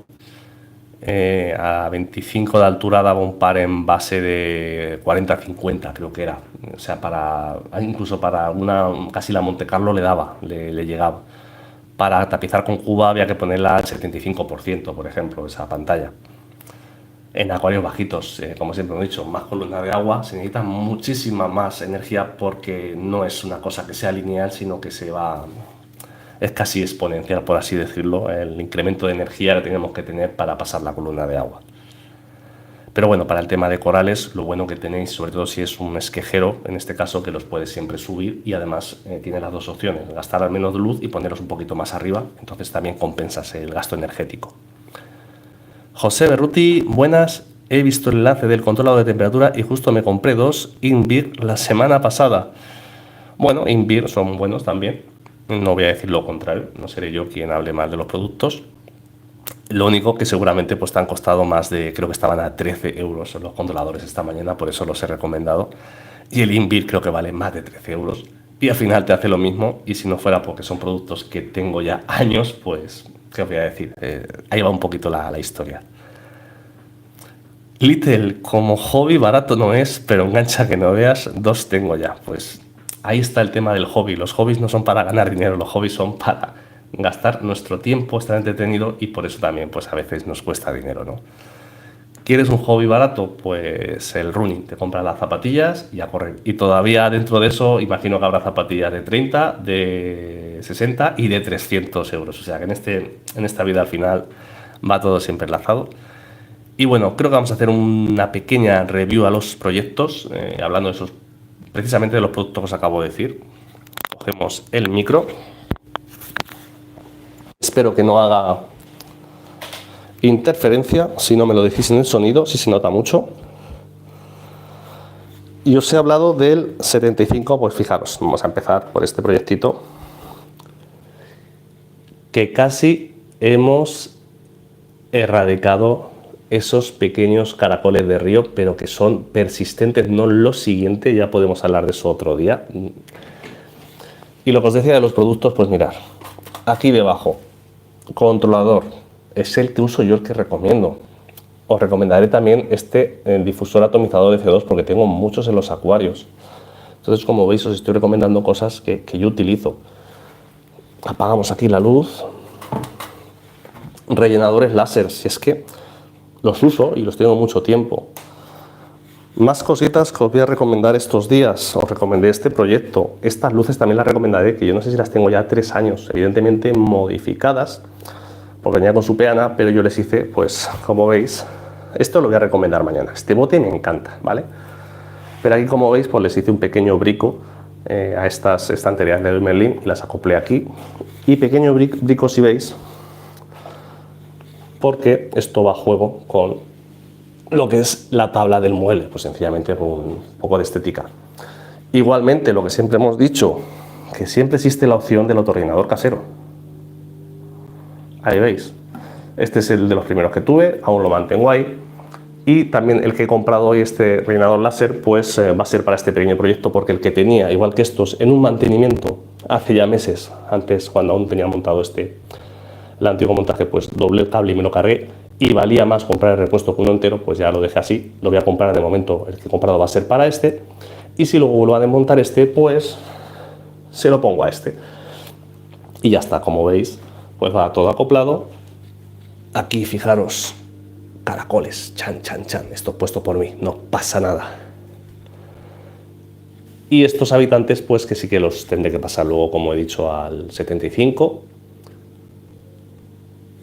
a 25 de altura daba un par en base de 40-50, creo que era. O sea, incluso para casi la Monte Carlo le llegaba. Para tapizar con Cuba había que ponerla al 75%, por ejemplo, esa pantalla. En acuarios bajitos, como siempre he dicho, más columna de agua, se necesita muchísima más energía porque no es una cosa que sea lineal, sino que es casi exponencial, por así decirlo, el incremento de energía que tenemos que tener para pasar la columna de agua. Pero bueno, para el tema de corales, lo bueno que tenéis, sobre todo si es un esquejero, en este caso, que los puedes siempre subir y además tiene las dos opciones, gastar al menos de luz y ponerlos un poquito más arriba, entonces también compensas el gasto energético. José Berruti, buenas, he visto el enlace del controlador de temperatura y justo me compré 2 Invir la semana pasada. Bueno, Invir son buenos también, no voy a decir lo contrario, no seré yo quien hable mal de los productos. Lo único que seguramente pues te han costado más de, creo que estaban a 13 euros los controladores esta mañana, por eso los he recomendado. Y el Invir creo que vale más de 13 euros. Y al final te hace lo mismo, y si no fuera porque son productos que tengo ya años, pues, ¿qué os voy a decir? Ahí va un poquito la historia. Little, como hobby barato no es, pero engancha que no veas, 2 tengo ya. Pues ahí está el tema del hobby. Los hobbies no son para ganar dinero, los hobbies son para gastar nuestro tiempo, estar entretenido, y por eso también pues a veces nos cuesta dinero, ¿no? ¿Quieres un hobby barato? Pues el running, te compras las zapatillas y a correr. Y todavía dentro de eso imagino que habrá zapatillas de 30, de 60 y de 300 euros. O sea que en esta vida al final va todo siempre enlazado. Y bueno, creo que vamos a hacer una pequeña review a los proyectos, hablando de esos, precisamente de los productos que os acabo de decir. Cogemos el micro. Espero que no haga interferencia, si no me lo decís en el sonido, si se nota mucho. Y os he hablado del 75, pues fijaros, vamos a empezar por este proyectito, que casi hemos erradicado esos pequeños caracoles de río, pero que son persistentes, no lo siguiente, ya podemos hablar de eso otro día. Y lo que os decía de los productos, pues mirad, aquí debajo, controlador, es el que uso yo, el que recomiendo. Os recomendaré también el difusor atomizador de CO2 porque tengo muchos en los acuarios. Entonces, como veis, os estoy recomendando cosas que yo utilizo. Apagamos aquí la luz. Rellenadores láser, si es que los uso y los tengo mucho tiempo. Más cositas que os voy a recomendar estos días. Os recomendé este proyecto. Estas luces también las recomendaré, que yo no sé si las tengo ya 3 años, evidentemente modificadas, porque venía con su peana, pero yo les hice, pues como veis, esto lo voy a recomendar mañana. Este bote me encanta, ¿vale? Pero aquí, como veis, pues les hice un pequeño brico a estas estanterías de Merlin y las acoplé aquí. Y pequeño brico, si veis, porque esto va a juego con lo que es la tabla del mueble, pues sencillamente con un poco de estética. Igualmente, lo que siempre hemos dicho, que siempre existe la opción del otorrinador casero. Ahí veis, este es el de los primeros que tuve, aún lo mantengo ahí. Y también el que he comprado hoy, este rellenador láser, pues va a ser para este pequeño proyecto, porque el que tenía, igual que estos, en un mantenimiento hace ya meses, antes cuando aún tenía montado el antiguo montaje, pues doblé el cable y me lo cargué, y valía más comprar el repuesto que uno entero, pues ya lo dejé así. Lo voy a comprar de momento, el que he comprado va a ser para este, y si luego vuelvo a desmontar este, pues se lo pongo a este. Y ya está, como veis, pues va todo acoplado. Aquí, fijaros, caracoles, chan, chan, chan, esto puesto por mí, no pasa nada. Y estos habitantes, pues que sí que los tendré que pasar luego, como he dicho, al 75.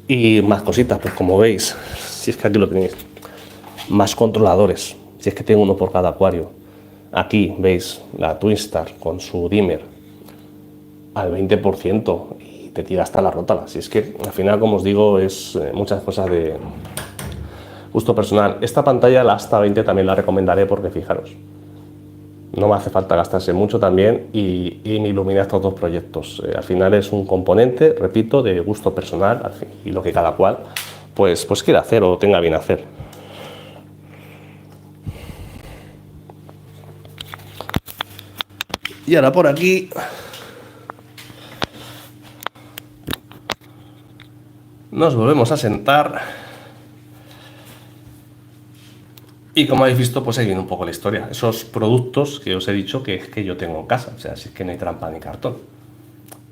Y más cositas, pues como veis, si es que aquí lo tenéis. más controladores, si es que tengo uno por cada acuario. Aquí veis la Twinstar con su dimmer al 20% y te tira hasta la rótala. Si es que al final, como os digo, es muchas cosas de gusto personal. Esta pantalla, la Asta 20, también la recomendaré porque fijaros, no me hace falta gastarse mucho también y me ilumina estos dos proyectos. Al final es un componente, repito, de gusto personal, al fin, y lo que cada cual pues quiera hacer o tenga bien hacer. Y ahora por aquí nos volvemos a sentar y como habéis visto, pues ahí viene un poco la historia. Esos productos que os he dicho que yo tengo en casa, o sea, si es que no hay trampa ni cartón.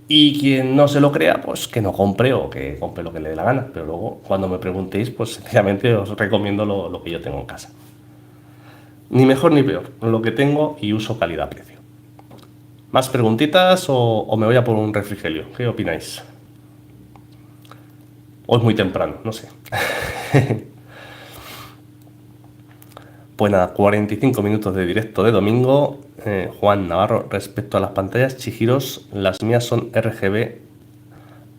Y quien no se lo crea, pues que no compre o que compre lo que le dé la gana. Pero luego, cuando me preguntéis, pues sencillamente os recomiendo lo que yo tengo en casa. Ni mejor ni peor, lo que tengo y uso calidad-precio. ¿Más preguntitas o me voy a por un refrigerio? ¿Qué opináis? O es muy temprano, no sé. Pues nada, 45 minutos de directo de domingo. Juan Navarro, respecto a las pantallas Chihiros, las mías son RGB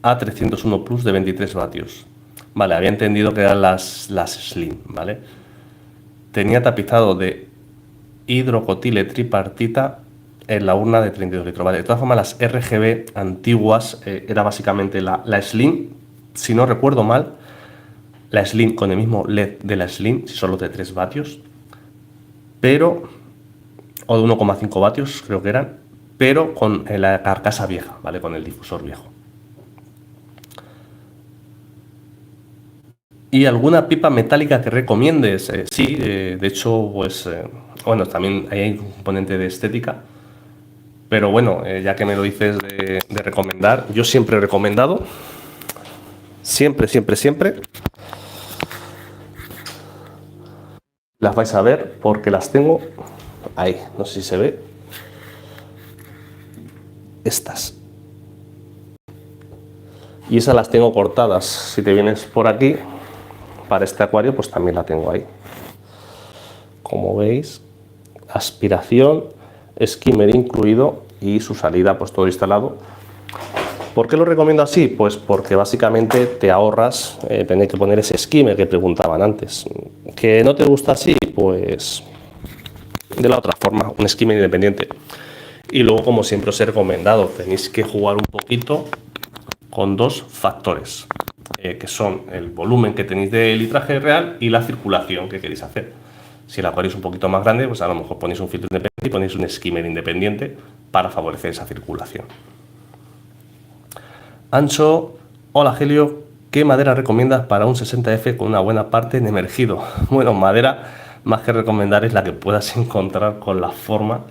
A301 Plus de 23 vatios. Vale, había entendido que eran las Slim, ¿vale? Tenía tapizado de hidrocotile tripartita en la urna de 32 litros. Vale, de todas formas, las RGB antiguas era básicamente la Slim, si no recuerdo mal, la Slim con el mismo LED de la Slim, si solo de 3 vatios, pero, o de 1,5 vatios creo que eran, pero con la carcasa vieja, ¿vale? Con el difusor viejo. ¿Y alguna pipa metálica que recomiendes? Sí, de hecho, pues, bueno, también hay un componente de estética, pero bueno, ya que me lo dices de recomendar, yo siempre he recomendado, siempre, las vais a ver porque las tengo ahí, no sé si se ve, estas. Y esas las tengo cortadas. Si te vienes por aquí, para este acuario, pues también la tengo ahí. Como veis, aspiración, skimmer incluido y su salida, pues todo instalado. ¿Por qué lo recomiendo así? Pues porque básicamente te ahorras tener que poner ese skimmer que preguntaban antes. ¿Que no te gusta así? Pues de la otra forma, un skimmer independiente. Y luego, como siempre os he recomendado, tenéis que jugar un poquito con dos factores, que son el volumen que tenéis de litraje real y la circulación que queréis hacer. Si el acuario es un poquito más grande, pues a lo mejor ponéis un filtro independiente y ponéis un skimmer independiente para favorecer esa circulación. Ancho, hola Helio, ¿qué madera recomiendas para un 60F con una buena parte en emergido? Bueno, madera, más que recomendar, es la que puedas encontrar con la forma,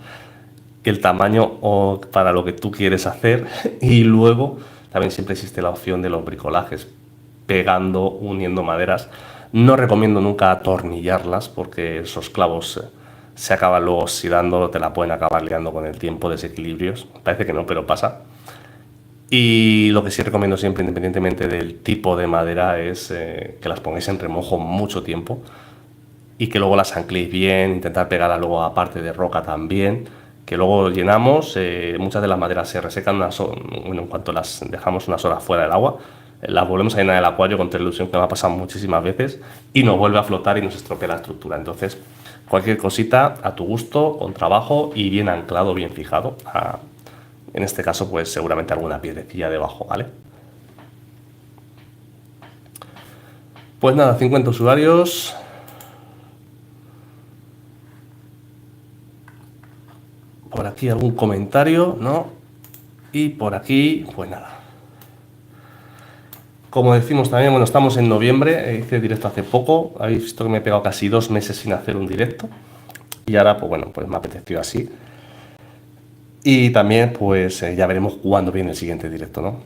el tamaño o para lo que tú quieres hacer. Y luego también siempre existe la opción de los bricolajes, pegando, uniendo maderas. No recomiendo nunca atornillarlas porque esos clavos se acaban luego oxidando, te la pueden acabar liando con el tiempo, desequilibrios. Parece que no, pero pasa. Y lo que sí recomiendo siempre, independientemente del tipo de madera, es que las pongáis en remojo mucho tiempo y que luego las ancléis bien, intentar pegarla luego a parte de roca también, que luego llenamos, muchas de las maderas se resecan bueno, en cuanto las dejamos unas horas fuera del agua, las volvemos a llenar el acuario con ilusión, que me ha pasado muchísimas veces, y nos vuelve a flotar y nos estropea la estructura. Entonces, cualquier cosita a tu gusto, con trabajo y bien anclado, bien fijado. En este caso, pues seguramente alguna piedrecilla debajo, ¿vale? Pues nada, 50 usuarios. Por aquí algún comentario, ¿no? Y por aquí, pues nada. Como decimos también, bueno, estamos en noviembre, hice directo hace poco, habéis visto que me he pegado casi 2 meses sin hacer un directo. Y ahora, pues bueno, pues me apeteció así. Y también, pues ya veremos cuándo viene el siguiente directo, ¿no?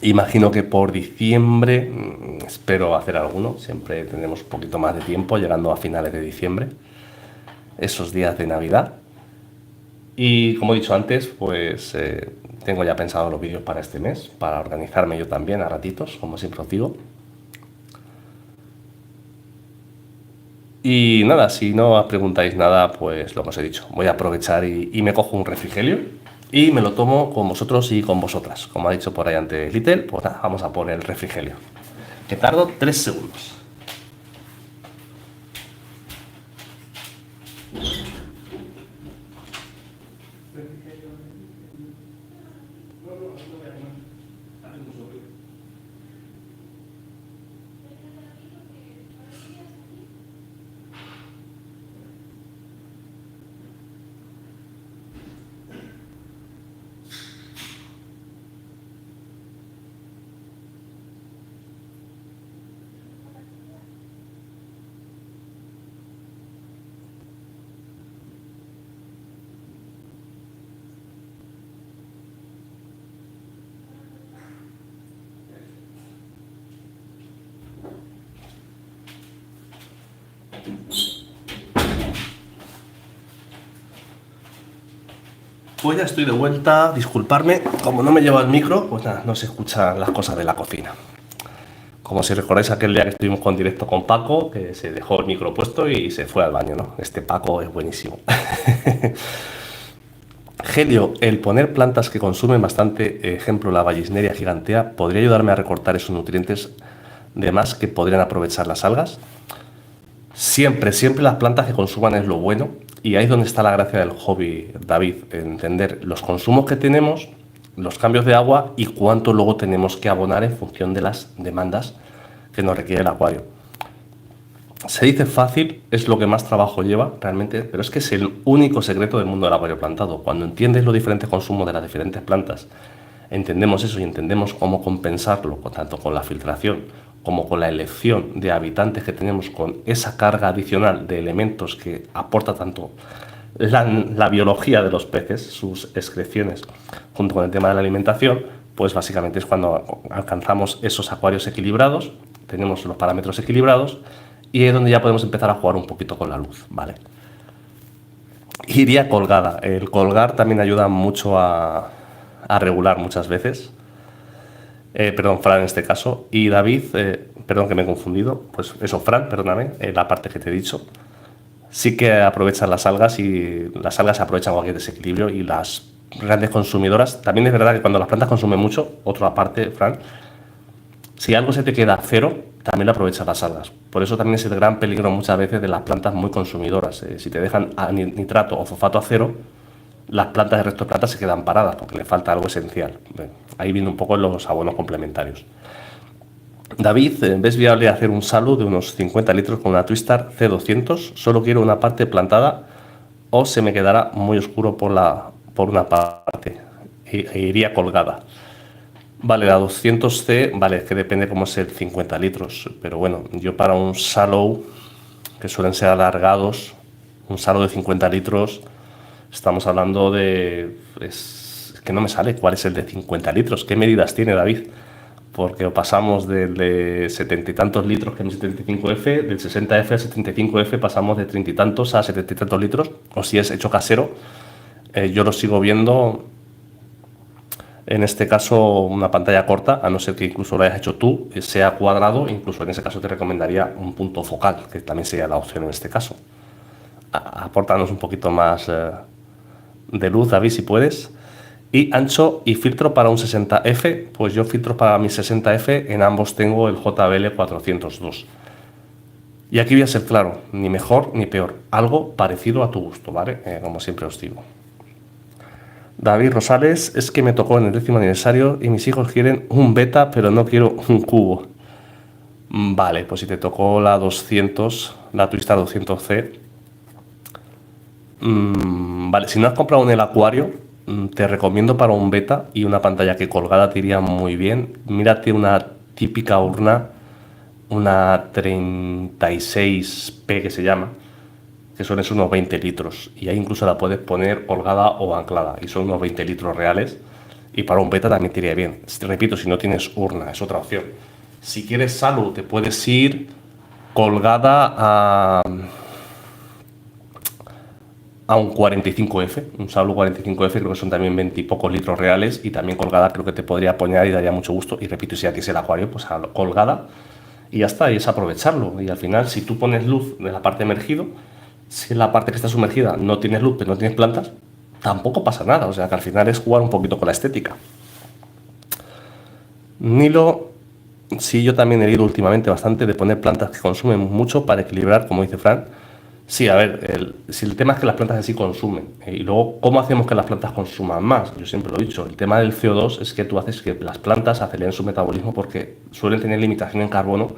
Imagino que por diciembre espero hacer alguno. Siempre tendremos un poquito más de tiempo, llegando a finales de diciembre, esos días de Navidad. Y como he dicho antes, pues tengo ya pensado los vídeos para este mes, para organizarme yo también a ratitos, como siempre os digo. Y nada, si no preguntáis nada, pues lo que os he dicho, voy a aprovechar y me cojo un refrigerio y me lo tomo con vosotros y con vosotras. Como ha dicho por ahí antes Little, pues nada, vamos a poner el refrigerio. Que tardo 3 segundos. Pues ya estoy de vuelta, disculparme, como no me lleva el micro, pues nada, no se escuchan las cosas de la cocina. Como si recordáis aquel día que estuvimos con directo con Paco, que se dejó el micro puesto y se fue al baño, ¿no? Este Paco es buenísimo. Helio, el poner plantas que consumen bastante, ejemplo la Vallisneria gigantea, ¿podría ayudarme a recortar esos nutrientes de más que podrían aprovechar las algas? Siempre, siempre las plantas que consuman es lo bueno y ahí es donde está la gracia del hobby, David, entender los consumos que tenemos, los cambios de agua y cuánto luego tenemos que abonar en función de las demandas que nos requiere el acuario. Se dice fácil, es lo que más trabajo lleva realmente, pero es que es el único secreto del mundo del acuario plantado. Cuando entiendes los diferentes consumos de las diferentes plantas, entendemos eso y entendemos cómo compensarlo, tanto con la filtración como con la elección de habitantes que tenemos, con esa carga adicional de elementos que aporta tanto la biología de los peces, sus excreciones, junto con el tema de la alimentación, pues básicamente es cuando alcanzamos esos acuarios equilibrados, tenemos los parámetros equilibrados y es donde ya podemos empezar a jugar un poquito con la luz, ¿vale? Iría colgada. El colgar también ayuda mucho a regular muchas veces. Perdón, Fran en este caso. Y David, perdón que me he confundido. Pues eso, Fran, perdóname, la parte que te he dicho. Sí que aprovechan las algas y las algas aprovechan cualquier desequilibrio y las grandes consumidoras. También es verdad que cuando las plantas consumen mucho, otra parte, Fran, si algo se te queda a cero, también lo aprovechan las algas. Por eso también es el gran peligro muchas veces de las plantas muy consumidoras. Si te dejan nitrato o fosfato a cero, las plantas de resto de plantas se quedan paradas porque le falta algo esencial. Ahí viene un poco los abonos complementarios. David, ¿ves viable hacer un salo de unos 50 litros con una Twistar C200? Solo quiero una parte plantada o se me quedará muy oscuro por una parte e iría colgada. Vale, la 200C, vale, es que depende cómo es el 50 litros, pero bueno, yo para un shallow, que suelen ser alargados, un shallow de 50 litros, estamos hablando de... Es que no me sale cuál es el de 50 litros, ¿qué medidas tiene, David? Porque pasamos del de 70 y tantos litros, que es un 75F, del 60F al 75F pasamos de 30 y tantos a 70 y tantos litros, o si es hecho casero, yo lo sigo viendo... En este caso, una pantalla corta, a no ser que incluso lo hayas hecho tú, sea cuadrado, incluso en ese caso te recomendaría un punto focal, que también sería la opción en este caso. Aportanos un poquito más de luz, David, si puedes. Y ancho y filtro para un 60F, pues yo filtro para mi 60F, en ambos tengo el JBL 402. Y aquí voy a ser claro, ni mejor ni peor, algo parecido a tu gusto, ¿vale? Como siempre os digo. David Rosales, es que me tocó en el 10º aniversario y mis hijos quieren un beta, pero no quiero un cubo. Vale, pues si te tocó la 200, la Twistar 200C, vale, si no has comprado en el acuario, te recomiendo para un beta y una pantalla que colgada te iría muy bien. Mírate una típica urna, una 36P que se llama, que suelen ser unos 20 litros y ahí incluso la puedes poner holgada o anclada y son unos 20 litros reales y para un beta también te iría bien. Repito, si no tienes urna es otra opción. Si quieres salud te puedes ir colgada a un 45F, un Salud 45F creo que son también 20 y pocos litros reales y también colgada creo que te podría apoyar y daría mucho gusto y repito, si aquí es el acuario pues colgada y ya está, y es aprovecharlo. Y al final, si tú pones luz de la parte emergido, si en la parte que está sumergida no tienes luz, pero no tienes plantas, tampoco pasa nada. O sea que al final es jugar un poquito con la estética. Nilo, sí, yo también he leído últimamente bastante de poner plantas que consumen mucho para equilibrar, como dice Fran. Sí, a ver, si el tema es que las plantas en sí consumen, y luego, ¿cómo hacemos que las plantas consuman más? Yo siempre lo he dicho, el tema del CO2 es que tú haces que las plantas aceleren su metabolismo porque suelen tener limitación en carbono,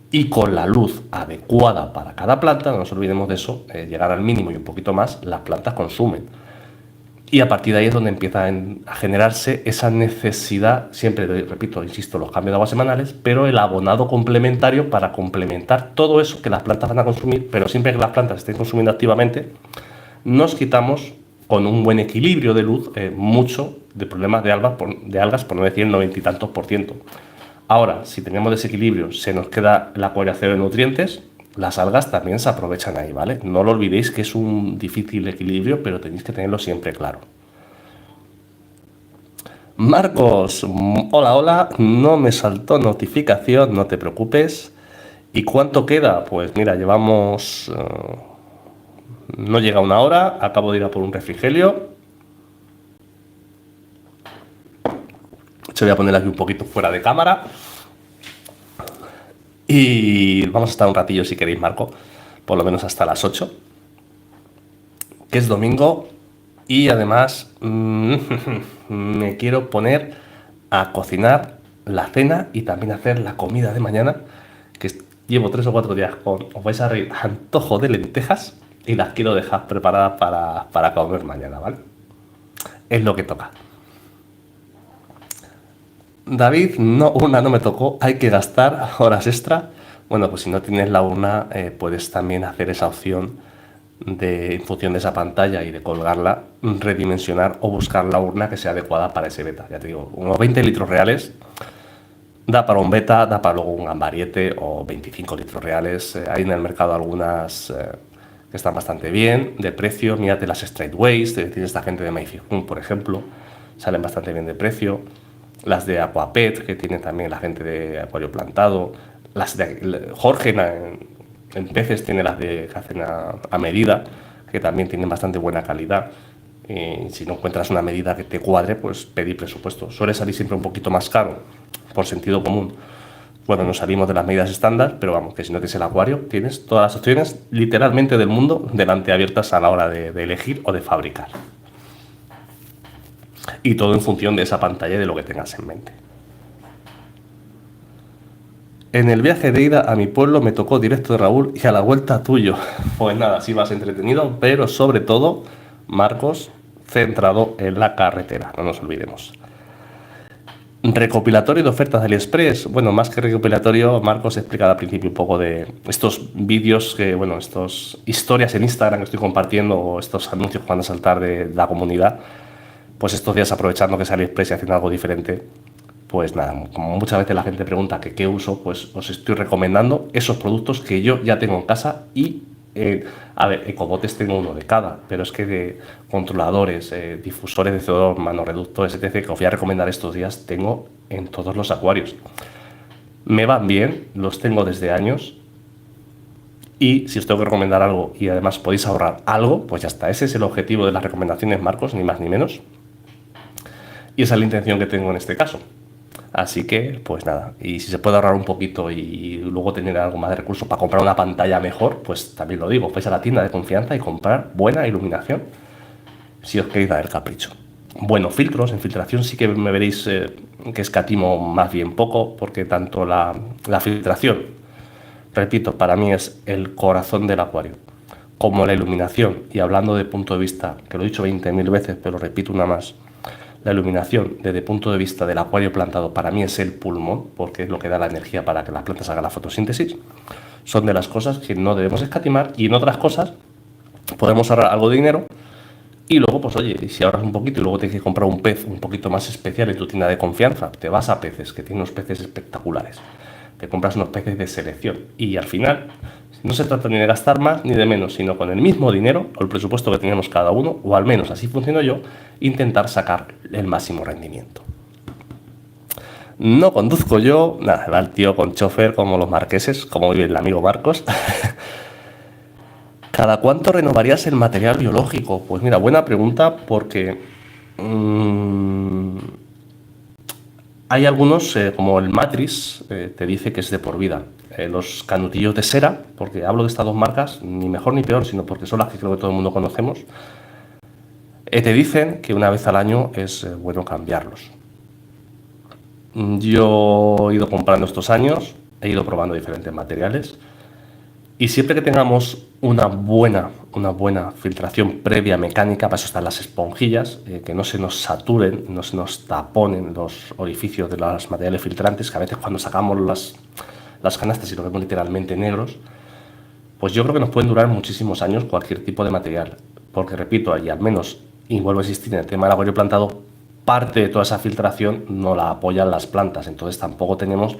y con la luz adecuada para cada planta, no nos olvidemos de eso, llegar al mínimo y un poquito más, las plantas consumen. Y a partir de ahí es donde empieza a generarse esa necesidad, siempre repito, insisto, los cambios de agua semanales, pero el abonado complementario para complementar todo eso que las plantas van a consumir, pero siempre que las plantas estén consumiendo activamente, nos quitamos con un buen equilibrio de luz mucho de problemas de algas, por no decir el 90 y tantos %. Ahora, si tenemos desequilibrio, se nos queda el acuario a cero de nutrientes, las algas también se aprovechan ahí, ¿vale? No lo olvidéis que es un difícil equilibrio, pero tenéis que tenerlo siempre claro. Marcos, hola, hola, no me saltó notificación, no te preocupes. ¿Y cuánto queda? Pues mira, llevamos... no llega una hora, acabo de ir a por un refrigerio. Se voy a poner aquí un poquito fuera de cámara. Y vamos a estar un ratillo si queréis, Marco, por lo menos hasta las 8, que es domingo, y además me quiero poner a cocinar la cena y también hacer la comida de mañana, que llevo 3 o 4 días con, os vais a reír, antojo de lentejas, y las quiero dejar preparadas para comer mañana, ¿vale? Es lo que toca. David, no, urna no me tocó, hay que gastar horas extra. Bueno, pues si no tienes la urna, puedes también hacer esa opción de, en función de esa pantalla y de colgarla, redimensionar o buscar la urna que sea adecuada para ese beta. Ya te digo, unos 20 litros reales da para un beta, da para luego un gambariete, o 25 litros reales. Hay en el mercado algunas que están bastante bien, de precio. Mírate las Straightways, tiene esta gente de Mayfield, por ejemplo, salen bastante bien de precio. Las de Aquapet, que tiene también la gente de Acuario Plantado. Las de Jorge en peces tiene las de que hacen a medida, que también tienen bastante buena calidad. Y si no encuentras una medida que te cuadre, pues pedir presupuesto. Suele salir siempre un poquito más caro, por sentido común. Bueno, nos salimos de las medidas estándar, pero vamos, que si no tienes el acuario, tienes todas las opciones literalmente del mundo delante abiertas a la hora de elegir o de fabricar. Y todo en función de esa pantalla y de lo que tengas en mente. En el viaje de ida a mi pueblo me tocó directo de Raúl y a la vuelta tuyo. Pues nada, sí vas entretenido, pero sobre todo, Marcos, centrado en la carretera, no nos olvidemos. Recopilatorio de ofertas de AliExpress. Bueno, más que recopilatorio, Marcos explica al principio un poco de estos vídeos, estas historias en Instagram que estoy compartiendo, o estos anuncios que van a saltar de la comunidad. Pues estos días, aprovechando que es AliExpress y haciendo algo diferente, pues nada, como muchas veces la gente pregunta que qué uso, pues os estoy recomendando esos productos que yo ya tengo en casa. Y a ver, ecobotes tengo uno de cada, pero es que de controladores, difusores de CO2, manoreductores, etc., que os voy a recomendar estos días, tengo en todos los acuarios. Me van bien, los tengo desde años, y si os tengo que recomendar algo y además podéis ahorrar algo, pues ya está. Ese es el objetivo de las recomendaciones, Marcos, ni más ni menos, y esa es la intención que tengo en este caso. Así que, pues nada, y si se puede ahorrar un poquito y luego tener algo más de recursos para comprar una pantalla mejor, pues también lo digo, vais a la tienda de confianza y comprar buena iluminación si os queréis dar el capricho. Bueno, filtros, en filtración sí que me veréis que escatimo más bien poco, porque tanto la filtración, repito, para mí es el corazón del acuario, como la iluminación. Y hablando de punto de vista, que lo he dicho 20.000 veces, pero repito una más, la iluminación desde el punto de vista del acuario plantado para mí es el pulmón, porque es lo que da la energía para que las plantas hagan la fotosíntesis. Son de las cosas que no debemos escatimar, y en otras cosas podemos ahorrar algo de dinero. Y luego, pues oye, si ahorras un poquito y luego tienes que comprar un pez un poquito más especial en tu tienda de confianza, te vas a Peces, que tiene unos peces espectaculares. Te compras unos peces de selección y al final no se trata ni de gastar más ni de menos, sino con el mismo dinero o el presupuesto que tenemos cada uno, o al menos así funciono yo, intentar sacar el máximo rendimiento. No conduzco yo, nada, va el tío con chofer como los marqueses, como vive el amigo Marcos. ¿Cada cuánto renovarías el material biológico? Pues mira, buena pregunta porque mm, hay algunos, como el Matrix, te dice que es de por vida. Los canutillos de cera, porque hablo de estas dos marcas, ni mejor ni peor, sino porque son las que creo que todo el mundo conocemos, te dicen que una vez al año es bueno cambiarlos. Yo he ido comprando estos años, he ido probando diferentes materiales y siempre que tengamos una buena filtración previa mecánica, para eso están las esponjillas, que no se nos saturen, no se nos taponen los orificios de los materiales filtrantes, que a veces cuando sacamos las canastas y lo vemos literalmente negros, pues yo creo que nos pueden durar muchísimos años cualquier tipo de material, porque repito, y al menos, y vuelvo a insistir en el tema del acuario plantado, parte de toda esa filtración no la apoyan las plantas, entonces tampoco tenemos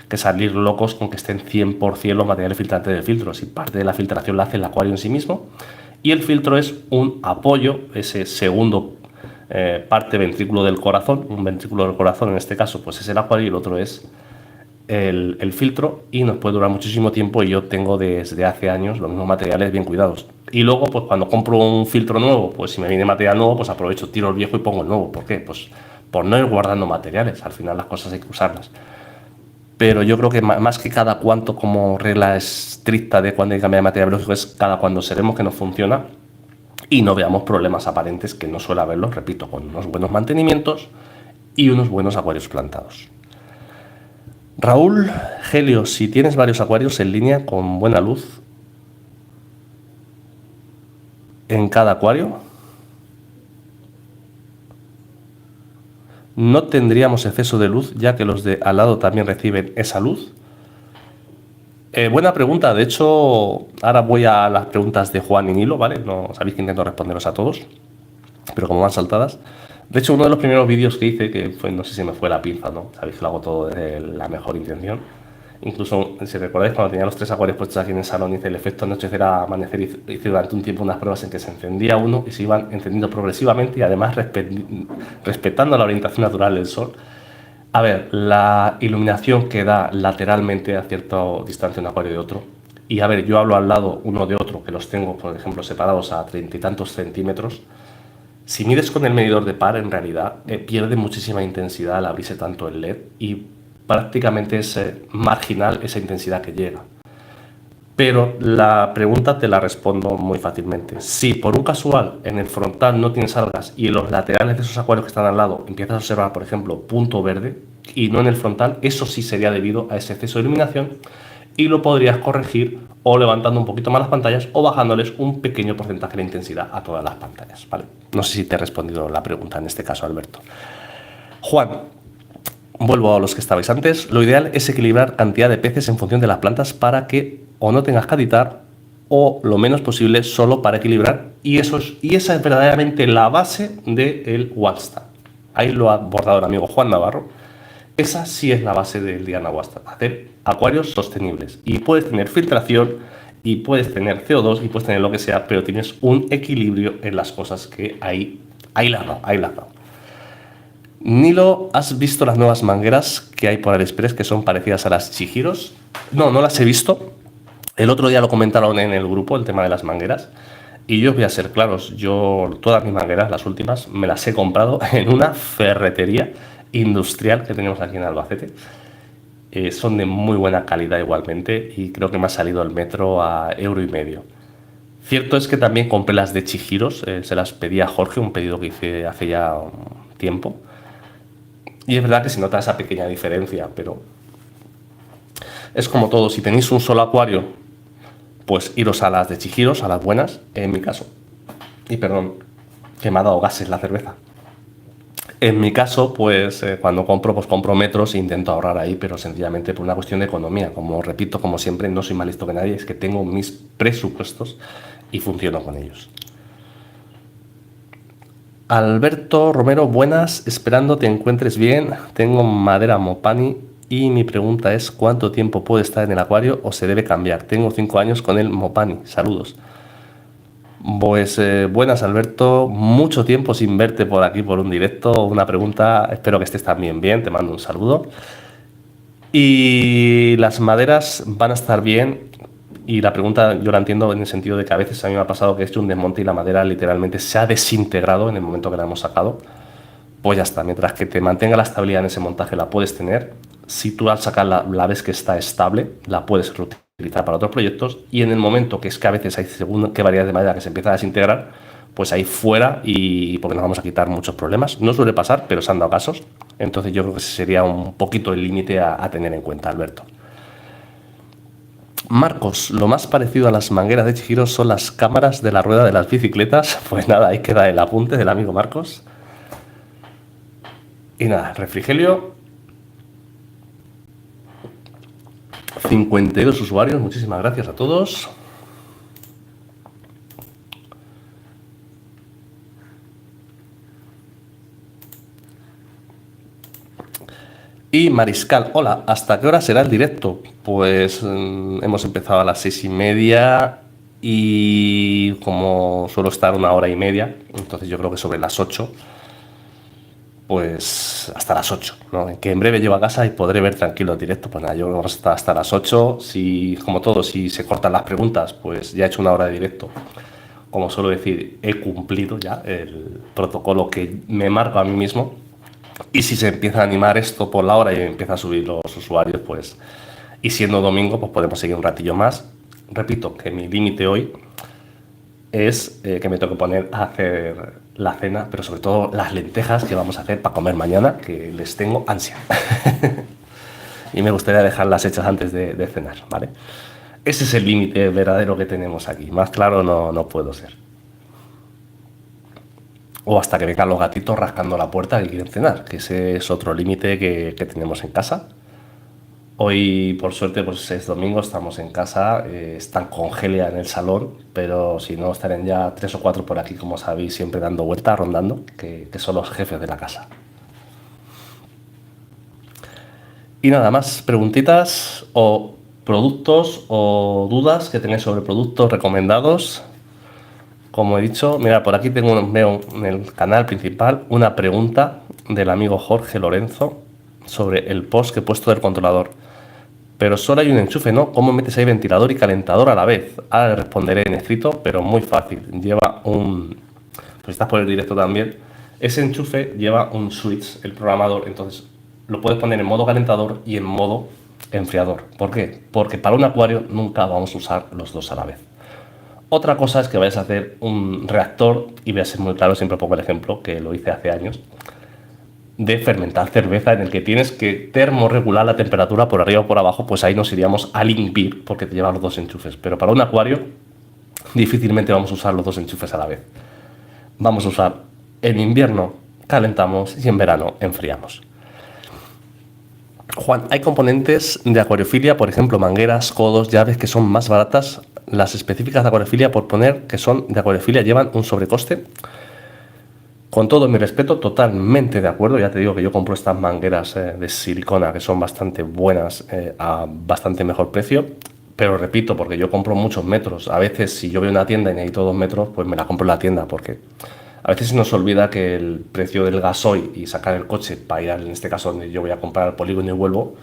que salir locos con que estén 100% los materiales filtrantes del filtro. Si parte de la filtración la hace el acuario en sí mismo y el filtro es un apoyo, ese segundo parte ventrículo del corazón, un ventrículo del corazón en este caso pues es el acuario y el otro es el filtro, y nos puede durar muchísimo tiempo, y yo tengo desde hace años los mismos materiales bien cuidados. Y luego pues cuando compro un filtro nuevo, pues si me viene material nuevo, pues aprovecho, tiro el viejo y pongo el nuevo. ¿Por qué? Pues por no ir guardando materiales, al final las cosas hay que usarlas. Pero yo creo que más que cada cuánto como regla estricta de cuándo hay que cambiar de material biológico, es cada cuando seremos que nos funciona y no veamos problemas aparentes, que no suele haberlos, repito, con unos buenos mantenimientos y unos buenos acuarios plantados. Raúl Helio, si tienes varios acuarios en línea con buena luz en cada acuario, ¿no tendríamos exceso de luz ya que los de al lado también reciben esa luz? Buena pregunta. De hecho, ahora voy a las preguntas de Juan y Nilo, ¿vale? No sabéis que intento responderos a todos, pero como van saltadas. De hecho, uno de los primeros vídeos que hice, que fue, no sé si me fue la pinza, ¿no? Sabéis que lo hago todo desde la mejor intención. Incluso, si recordáis, cuando tenía los 3 acuarios puestos aquí en el salón, hice el efecto anochecer a amanecer, hice durante un tiempo unas pruebas en que se encendía uno y se iban encendiendo progresivamente, y además respetando la orientación natural del sol. A ver, la iluminación que da lateralmente a cierta distancia un acuario de otro. Y a ver, yo hablo al lado uno de otro, que los tengo, por ejemplo, separados a 30 y tantos centímetros. Si mides con el medidor de par, en realidad pierde muchísima intensidad al abrirse tanto el LED, y prácticamente es marginal esa intensidad que llega. Pero la pregunta te la respondo muy fácilmente. Si por un casual en el frontal no tienes algas y en los laterales de esos acuarios que están al lado empiezas a observar, por ejemplo, punto verde y no en el frontal, eso sí sería debido a ese exceso de iluminación, y lo podrías corregir o levantando un poquito más las pantallas o bajándoles un pequeño porcentaje de intensidad a todas las pantallas, ¿vale? No sé si te he respondido la pregunta en este caso, Alberto. Juan, vuelvo a los que estabais antes. Lo ideal es equilibrar cantidad de peces en función de las plantas para que o no tengas que aditar o lo menos posible solo para equilibrar, y esa es verdaderamente la base del Wattstand. Ahí lo ha abordado el amigo Juan Navarro. Esa sí es la base del Diana Wattstand, hacer acuarios sostenibles, y puedes tener filtración y puedes tener CO2 y puedes tener lo que sea, pero tienes un equilibrio en las cosas que ahí las dado. Nilo, ¿has visto las nuevas mangueras que hay por AliExpress que son parecidas a las Chihiros? No, no las he visto. El otro día lo comentaron en el grupo, el tema de las mangueras, y yo os voy a ser claros, yo todas mis mangueras, las últimas, me las he comprado en una ferretería industrial que tenemos aquí en Albacete. Son de muy buena calidad igualmente, y creo que me ha salido el metro a €1,50. Cierto es que también compré las de Chihiros, se las pedí a Jorge, un pedido que hice hace ya un tiempo, y es verdad que se nota esa pequeña diferencia, pero es como todo. Si tenéis un solo acuario, pues iros a las de Chihiros, a las buenas, en mi caso. Y perdón, que me ha dado gases la cerveza. En mi caso, pues cuando compro, pues compro metros e intento ahorrar ahí, pero sencillamente por una cuestión de economía. Como repito, como siempre, no soy más listo que nadie, es que tengo mis presupuestos y funciono con ellos. Alberto Romero, buenas, esperando te encuentres bien. Tengo madera Mopani y mi pregunta es ¿cuánto tiempo puede estar en el acuario o se debe cambiar? Tengo 5 años con el Mopani, saludos. Pues buenas, Alberto. Mucho tiempo sin verte por aquí por un directo. Una pregunta, espero que estés también bien. Te mando un saludo. Y las maderas van a estar bien. Y la pregunta yo la entiendo en el sentido de que a veces a mí me ha pasado que he hecho un desmonte y la madera literalmente se ha desintegrado en el momento que la hemos sacado. Pues ya está, mientras que te mantenga la estabilidad en ese montaje la puedes tener. Si tú al sacarla la ves que está estable, la puedes reutilizar para otros proyectos. Y en el momento que es que a veces hay según qué variedad de madera que se empieza a desintegrar, pues ahí fuera y porque nos vamos a quitar muchos problemas. No suele pasar, pero se han dado casos. Entonces yo creo que ese sería un poquito el límite a tener en cuenta, Alberto. Marcos, lo más parecido a las mangueras de Chihiro son las cámaras de la rueda de las bicicletas. Pues nada, ahí queda el apunte del amigo Marcos. Y nada, refrigelio. 52 usuarios, muchísimas gracias a todos. Y Mariscal, hola, ¿hasta qué hora será el directo? Pues hemos empezado a las 6:30 y como suelo estar 1 hora y media, entonces yo creo que sobre las 8, pues hasta las 8, ¿no? Que en breve llego a casa y podré ver tranquilo el directo. Pues nada, yo creo que hasta las 8, si, como todo, si se cortan las preguntas, pues ya he hecho 1 hora de directo. Como suelo decir, he cumplido ya el protocolo que me marco a mí mismo. Y si se empieza a animar esto por la hora y empieza a subir los usuarios, pues, y siendo domingo, pues podemos seguir un ratillo más. Repito que mi límite hoy es que me tengo que poner a hacer la cena, pero sobre todo las lentejas que vamos a hacer para comer mañana, que les tengo ansia. Y me gustaría dejarlas hechas antes de cenar, ¿vale? Ese es el límite verdadero que tenemos aquí. Más claro no puedo ser. O hasta que vengan los gatitos rascando la puerta que quieren cenar, que ese es otro límite que tenemos en casa. Hoy, por suerte, pues es domingo, estamos en casa, están con Gelia en el salón, pero si no, estarán ya 3 o 4 por aquí, como sabéis, siempre dando vueltas, rondando, que son los jefes de la casa. Y nada más, preguntitas o productos o dudas que tenéis sobre productos recomendados. Como he dicho, mira, por aquí veo en el canal principal una pregunta del amigo Jorge Lorenzo sobre el post que he puesto del controlador. Pero solo hay un enchufe, ¿no? ¿Cómo metes ahí ventilador y calentador a la vez? Ahora le responderé en escrito, pero muy fácil. Lleva un... Pues estás por el directo también. Ese enchufe lleva un switch, el programador. Entonces lo puedes poner en modo calentador y en modo enfriador. ¿Por qué? Porque para un acuario nunca vamos a usar los dos a la vez. Otra cosa es que vayas a hacer un reactor, y voy a ser muy claro, siempre pongo el ejemplo, que lo hice hace años, de fermentar cerveza en el que tienes que termorregular la temperatura por arriba o por abajo, pues ahí nos iríamos al Linkbeer porque te lleva los dos enchufes. Pero para un acuario difícilmente vamos a usar los dos enchufes a la vez. Vamos a usar en invierno calentamos y en verano enfriamos. Juan, hay componentes de acuariofilia, por ejemplo, mangueras, codos, llaves que son más baratas. Las específicas de acuariofilia, por poner que son de acuariofilia, llevan un sobrecoste. Con todo mi respeto, totalmente de acuerdo. Ya te digo que yo compro estas mangueras de silicona que son bastante buenas a bastante mejor precio. Pero repito, porque yo compro muchos metros. A veces si yo veo una tienda y necesito 2 metros, pues me la compro en la tienda. Porque a veces se nos olvida que el precio del gasoil y sacar el coche para ir, en este caso donde yo voy a comprar al polígono y vuelvo,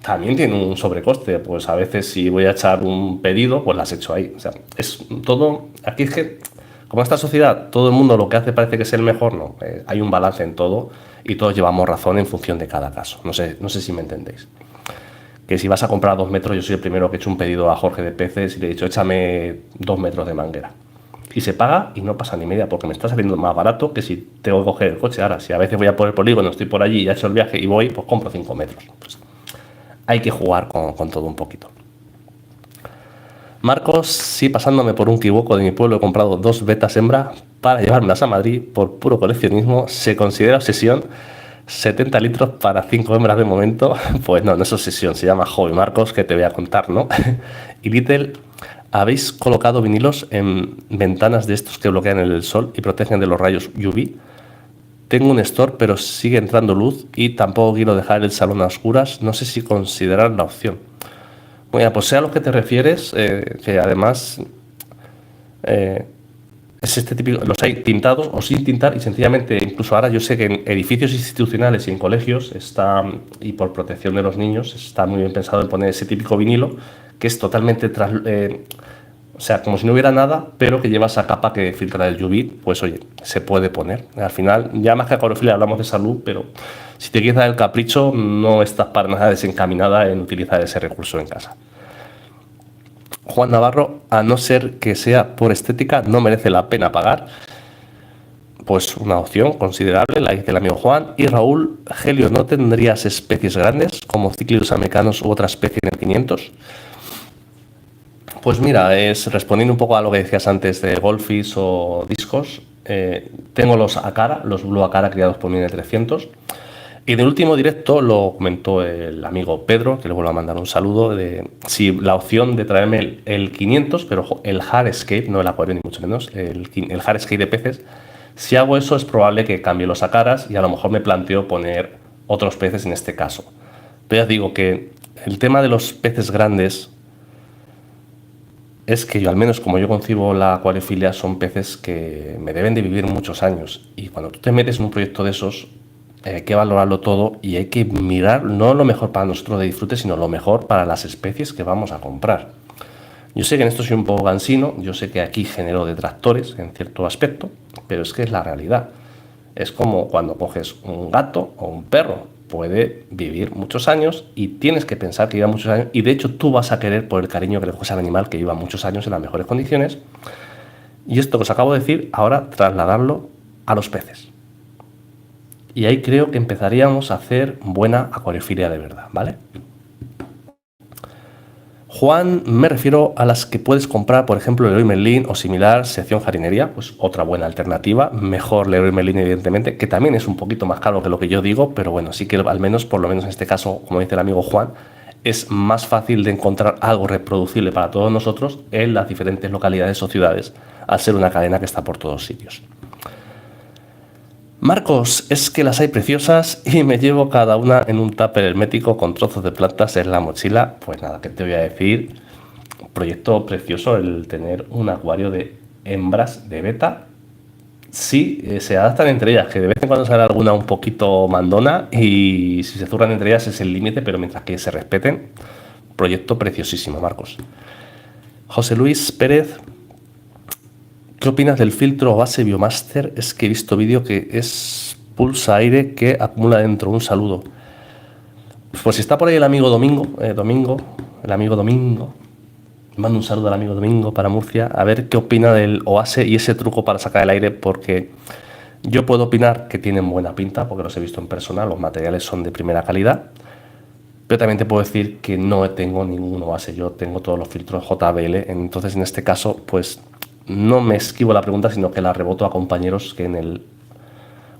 también tiene un sobrecoste. Pues a veces si voy a echar un pedido, pues las echo ahí. O sea, es todo... Aquí es que, como esta sociedad, todo el mundo lo que hace parece que es el mejor, no. Hay un balance en todo y todos llevamos razón en función de cada caso. No sé si me entendéis. Que si vas a comprar 2 metros, yo soy el primero que he hecho un pedido a Jorge de Peces y le he dicho, échame 2 metros de manguera. Y se paga y no pasa ni media porque me está saliendo más barato que si tengo que coger el coche. Ahora, si a veces voy a por el polígono, estoy por allí y he hecho el viaje y voy, pues compro 5 metros. Pues hay que jugar con todo un poquito. Marcos, sí, pasándome por un equivoco de mi pueblo, he comprado 2 betas hembra para llevármelas a Madrid por puro coleccionismo. Se considera obsesión. 70 litros para 5 hembras de momento. Pues no es obsesión, se llama hobby, Marcos, que te voy a contar, ¿no? Y Little, ¿habéis colocado vinilos en ventanas de estos que bloquean el sol y protegen de los rayos UV? Tengo un store, pero sigue entrando luz y tampoco quiero dejar el salón a oscuras. No sé si considerar la opción. Bueno, pues sea a lo que te refieres, que además es este típico, los hay tintados o sin tintar y sencillamente, incluso ahora yo sé que en edificios institucionales y en colegios está, y por protección de los niños, está muy bien pensado en poner ese típico vinilo que es totalmente, o sea, como si no hubiera nada, pero que lleva esa capa que filtra el UV, pues oye, se puede poner. Al final, ya más que acuariofilia hablamos de salud, pero si te quieres dar el capricho, no estás para nada desencaminada en utilizar ese recurso en casa. Juan Navarro, a no ser que sea por estética, no merece la pena pagar. Pues una opción considerable, la dice el amigo Juan. Y Raúl, Helio, ¿no tendrías especies grandes como cíclidos americanos u otra especie en el 500? Pues mira, respondiendo un poco a lo que decías antes de golfis o discos, tengo los Acara, los Blue Acara criados por mí en el 300. Y en el último directo lo comentó el amigo Pedro, que le vuelvo a mandar un saludo, de si la opción de traerme el 500, pero el Hardscape, no el acuario ni mucho menos, el Hardscape de peces, si hago eso es probable que cambie los Acaras y a lo mejor me planteo poner otros peces en este caso. Pero ya digo que el tema de los peces grandes es que yo, al menos como yo concibo la acuariofilia, son peces que me deben de vivir muchos años. Y cuando tú te metes en un proyecto de esos, hay que valorarlo todo y hay que mirar no lo mejor para nosotros de disfrute, sino lo mejor para las especies que vamos a comprar. Yo sé que en esto soy un poco cansino, yo sé que aquí genero detractores en cierto aspecto, pero es que es la realidad. Es como cuando coges un gato o un perro, puede vivir muchos años y tienes que pensar que viva muchos años, y de hecho tú vas a querer, por el cariño que le coges al animal, que viva muchos años en las mejores condiciones. Y esto que os acabo de decir, ahora trasladarlo a los peces. Y ahí creo que empezaríamos a hacer buena acuariofilia de verdad, ¿vale? Juan, me refiero a las que puedes comprar, por ejemplo, Leroy Merlin o similar, sección jardinera, pues otra buena alternativa, mejor Leroy Merlin evidentemente, que también es un poquito más caro que lo que yo digo, pero bueno, sí que al menos, por lo menos en este caso, como dice el amigo Juan, es más fácil de encontrar algo reproducible para todos nosotros en las diferentes localidades o ciudades, al ser una cadena que está por todos sitios. Marcos, es que las hay preciosas y me llevo cada una en un tupper hermético con trozos de plantas en la mochila. Pues nada, ¿qué te voy a decir? Proyecto precioso el tener un acuario de hembras de beta. Sí, se adaptan entre ellas, que de vez en cuando sale alguna un poquito mandona y si se zurran entre ellas es el límite, pero mientras que se respeten, proyecto preciosísimo, Marcos. José Luis Pérez, ¿qué opinas del filtro base Biomaster? Es que he visto vídeo que es pulsa aire que acumula dentro. Un saludo. Pues si está por ahí el amigo Domingo, el amigo Domingo, mando un saludo al amigo Domingo para Murcia, a ver qué opina del Oase y ese truco para sacar el aire, porque yo puedo opinar que tienen buena pinta, porque los he visto en persona, los materiales son de primera calidad, pero también te puedo decir que no tengo ningún Oase, yo tengo todos los filtros JBL, entonces en este caso, pues no me esquivo la pregunta, sino que la reboto a compañeros que en el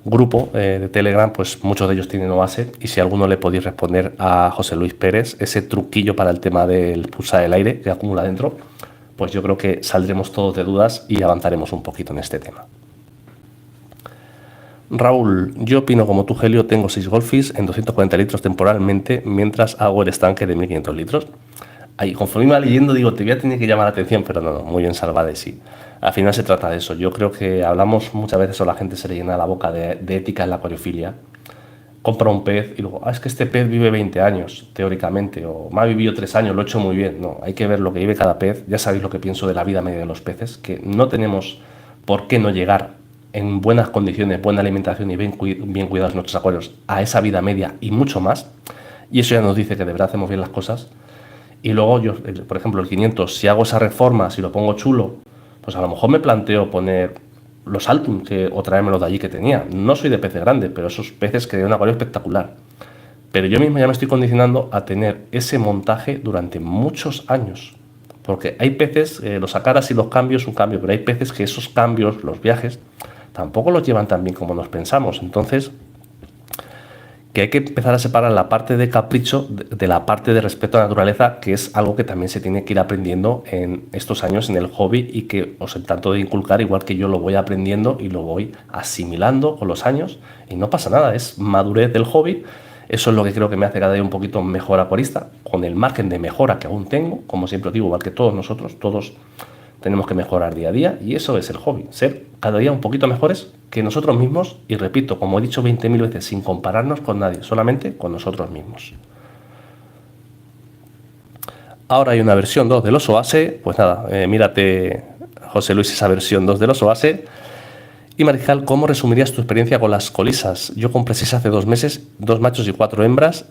grupo de Telegram, pues muchos de ellos tienen Oase, y si alguno le podéis responder a José Luis Pérez ese truquillo para el tema del pulsar el aire que acumula dentro, pues yo creo que saldremos todos de dudas y avanzaremos un poquito en este tema. Raúl, yo opino como tú, Helio, tengo 6 golfis en 240 litros temporalmente mientras hago el estanque de 1500 litros. Ahí, conforme iba leyendo, digo, te voy a tener que llamar la atención, pero no, muy bien salvada de sí. Al final se trata de eso. Yo creo que hablamos muchas veces o la gente se le llena la boca de ética en la acuariofilia. Compra un pez y luego, es que este pez vive 20 años, teóricamente, o me ha vivido 3 años, lo he hecho muy bien. No, hay que ver lo que vive cada pez. Ya sabéis lo que pienso de la vida media de los peces, que no tenemos por qué no llegar en buenas condiciones, buena alimentación y bien cuidados nuestros acuarios a esa vida media y mucho más. Y eso ya nos dice que de verdad hacemos bien las cosas. Y luego yo, por ejemplo, el 500, si hago esa reforma, si lo pongo chulo, pues a lo mejor me planteo poner los Altum o traérmelos de allí que tenía. No soy de peces grandes, pero esos peces que de un acuario espectacular. Pero yo mismo ya me estoy condicionando a tener ese montaje durante muchos años. Porque hay peces, los Acaras y los cambios, un cambio, pero hay peces que esos cambios, los viajes, tampoco los llevan tan bien como nos pensamos. Entonces, que hay que empezar a separar la parte de capricho de la parte de respeto a la naturaleza, que es algo que también se tiene que ir aprendiendo en estos años en el hobby y que os trato de inculcar, igual que yo lo voy aprendiendo y lo voy asimilando con los años, y no pasa nada, es madurez del hobby. Eso es lo que creo que me hace cada día un poquito mejor acuarista, con el margen de mejora que aún tengo, como siempre digo, igual que todos nosotros, todos tenemos que mejorar día a día y eso es el hobby, ser cada día un poquito mejores que nosotros mismos y repito, como he dicho 20.000 veces, sin compararnos con nadie, solamente con nosotros mismos. Ahora hay una versión 2 del oso ase, pues nada, mírate, José Luis, esa versión 2 del oso ase. Y Marijal, ¿cómo resumirías tu experiencia con las colisas? Yo compré 6 hace 2 meses, 2 machos y 4 hembras,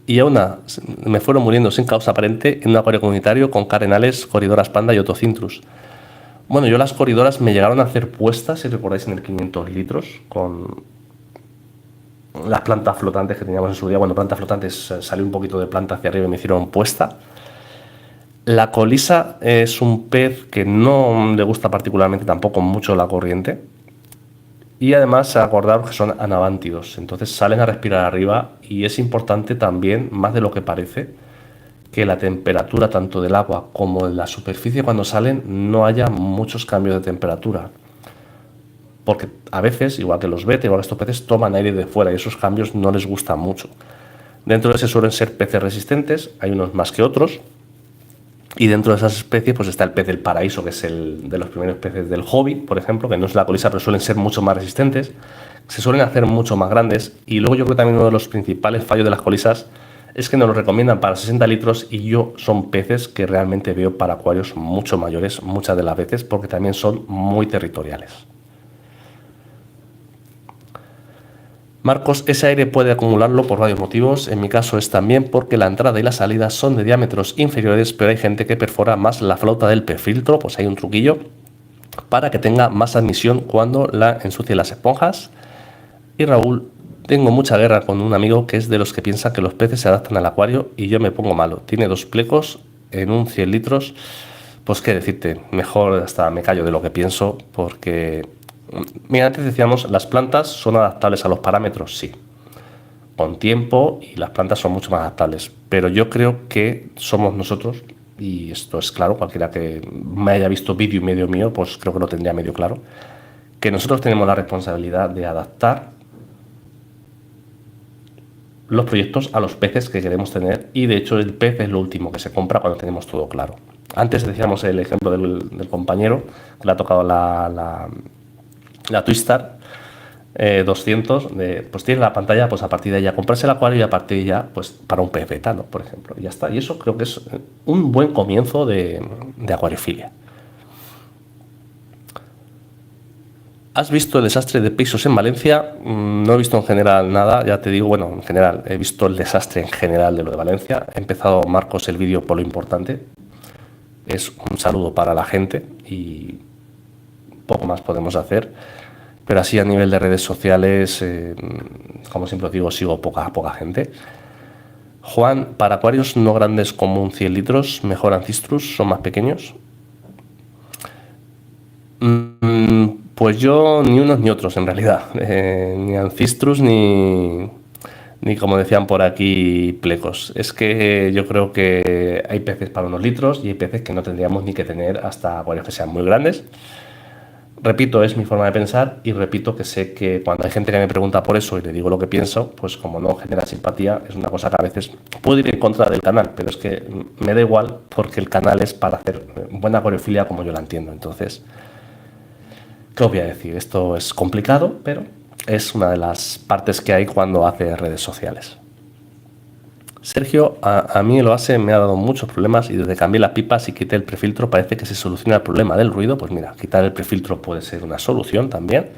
y a una me fueron muriendo sin causa aparente en un acuario comunitario con carenales, coridoras panda y otocintrus. Bueno, yo las coridoras me llegaron a hacer puestas, si recordáis, en el 500 litros, con las plantas flotantes que teníamos en su día. Bueno, plantas flotantes, salió un poquito de planta hacia arriba y me hicieron puesta. La colisa es un pez que no le gusta particularmente tampoco mucho la corriente. Y además, acordaros que son anabántidos, entonces salen a respirar arriba y es importante también, más de lo que parece, que la temperatura tanto del agua como de la superficie cuando salen no haya muchos cambios de temperatura. Porque a veces, igual que los beta, igual que estos peces, toman aire de fuera y esos cambios no les gustan mucho. Dentro de ese suelen ser peces resistentes, hay unos más que otros. Y dentro de esas especies pues está el pez del paraíso, que es el de los primeros peces del hobby, por ejemplo, que no es la colisa, pero suelen ser mucho más resistentes, se suelen hacer mucho más grandes. Y luego yo creo que también uno de los principales fallos de las colisas es que nos lo recomiendan para 60 litros y yo son peces que realmente veo para acuarios mucho mayores muchas de las veces porque también son muy territoriales. Marcos, ese aire puede acumularlo por varios motivos, en mi caso es también porque la entrada y la salida son de diámetros inferiores, pero hay gente que perfora más la flauta del perfiltro, pues hay un truquillo para que tenga más admisión cuando la ensucie las esponjas. Y Raúl, tengo mucha guerra con un amigo que es de los que piensa que los peces se adaptan al acuario y yo me pongo malo. Tiene 2 plecos en un 100 litros, pues qué decirte, mejor hasta me callo de lo que pienso porque... Mira, antes decíamos, las plantas son adaptables a los parámetros, sí, con tiempo y las plantas son mucho más adaptables, pero yo creo que somos nosotros, y esto es claro, cualquiera que me haya visto vídeo y medio mío, pues creo que lo tendría medio claro, que nosotros tenemos la responsabilidad de adaptar los proyectos a los peces que queremos tener y de hecho el pez es lo último que se compra cuando tenemos todo claro. Antes decíamos el ejemplo del compañero que le ha tocado la Twistar 200, pues tiene la pantalla, pues a partir de ella comprarse el acuario y a partir de ella, pues para un pez beta, ¿no? Por ejemplo, y ya está. Y eso creo que es un buen comienzo de acuariofilia. ¿Has visto el desastre de pisos en Valencia? No he visto en general nada, ya te digo, bueno, en general, he visto el desastre en general de lo de Valencia. He empezado, Marcos, el vídeo por lo importante. Es un saludo para la gente y poco más podemos hacer. Pero así a nivel de redes sociales, como siempre os digo, sigo poca gente. Juan, para acuarios no grandes como un 100 litros, mejor Ancistrus, son más pequeños. Pues yo ni unos ni otros en realidad, ni Ancistrus ni como decían por aquí plecos. Es que yo creo que hay peces para unos litros y hay peces que no tendríamos ni que tener hasta acuarios que sean muy grandes. Repito, es mi forma de pensar y repito que sé que cuando hay gente que me pregunta por eso y le digo lo que pienso, pues como no genera simpatía, es una cosa que a veces puedo ir en contra del canal, pero es que me da igual porque el canal es para hacer buena acuariofilia como yo la entiendo. Entonces, ¿qué os voy a decir? Esto es complicado, pero es una de las partes que hay cuando hace redes sociales. Sergio, a mí el Oase me ha dado muchos problemas y desde que cambié las pipas y quité el prefiltro parece que se soluciona el problema del ruido. Pues mira, quitar el prefiltro puede ser una solución también.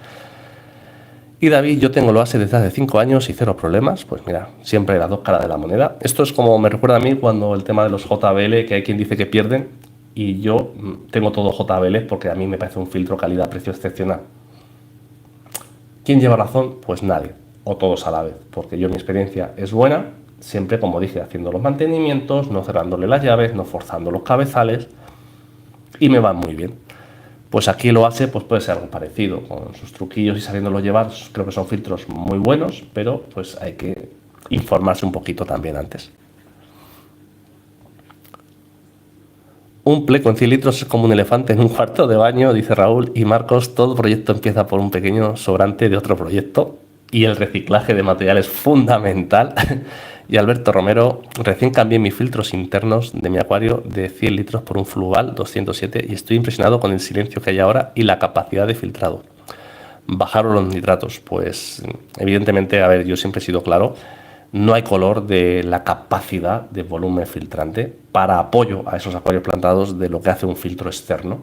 Y David, yo tengo el Oase desde hace 5 años y 0 problemas. Pues mira, siempre las dos caras de la moneda. Esto es como me recuerda a mí cuando el tema de los JBL, que hay quien dice que pierden y yo tengo todo JBL porque a mí me parece un filtro calidad-precio excepcional. ¿Quién lleva razón? Pues nadie, o todos a la vez, porque yo mi experiencia es buena, siempre, como dije, haciendo los mantenimientos, no cerrándole las llaves, no forzando los cabezales, y me van muy bien. Pues aquí lo hace, pues puede ser algo parecido, con sus truquillos y sabiéndolo llevar, creo que son filtros muy buenos, pero pues hay que informarse un poquito también antes. Un pleco en 100 litros es como un elefante en un cuarto de baño, dice Raúl. Y Marcos, todo proyecto empieza por un pequeño sobrante de otro proyecto y el reciclaje de material es fundamental. Y Alberto Romero, recién cambié mis filtros internos de mi acuario de 100 litros por un Fluval 207 y estoy impresionado con el silencio que hay ahora y la capacidad de filtrado. Bajaron los nitratos, pues evidentemente, a ver, yo siempre he sido claro, no hay color de la capacidad de volumen filtrante para apoyo a esos acuarios plantados de lo que hace un filtro externo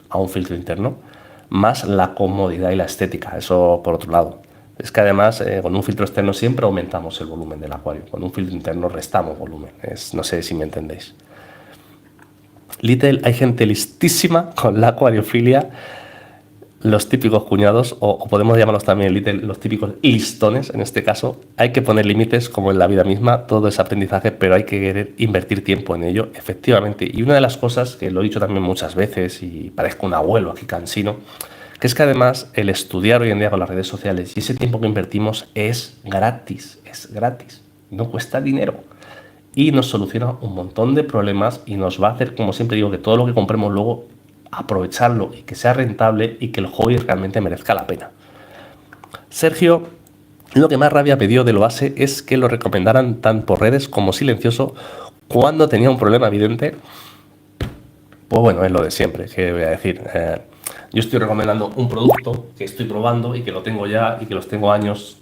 a un filtro interno, más la comodidad y la estética, eso por otro lado. Es que además con un filtro externo siempre aumentamos el volumen del acuario, con un filtro interno restamos volumen, no sé si me entendéis. Little, hay gente listísima con la acuariofilia, los típicos cuñados, o podemos llamarlos también Little, los típicos listones en este caso. Hay que poner límites como en la vida misma, todo es aprendizaje, pero hay que querer invertir tiempo en ello, efectivamente. Y una de las cosas que lo he dicho también muchas veces, y parezco un abuelo aquí cansino, que es que además el estudiar hoy en día con las redes sociales y ese tiempo que invertimos es gratis, no cuesta dinero. Y nos soluciona un montón de problemas y nos va a hacer, como siempre digo, que todo lo que compremos luego aprovecharlo y que sea rentable y que el hobby realmente merezca la pena. Sergio, lo que más rabia me dio del Oase es que lo recomendaran tan por redes como silencioso cuando tenía un problema evidente. Pues bueno, es lo de siempre, que voy a decir. Yo estoy recomendando un producto que estoy probando y que lo tengo ya y que los tengo años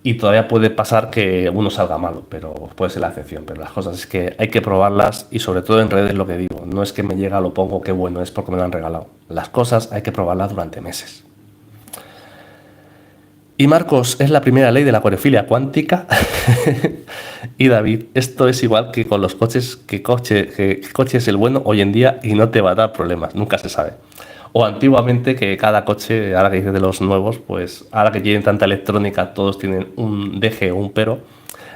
y todavía puede pasar que uno salga malo, pero puede ser la excepción. Pero las cosas es que hay que probarlas y sobre todo en redes lo que digo. No es que me llega, lo pongo, qué bueno, es porque me lo han regalado. Las cosas hay que probarlas durante meses. Y Marcos, es la primera ley de la acuariofilia cuántica. Y David, esto es igual que con los coches, que coche es el bueno hoy en día y no te va a dar problemas, nunca se sabe. O antiguamente que cada coche, ahora que dices de los nuevos, pues ahora que tienen tanta electrónica todos tienen un deje o un pero.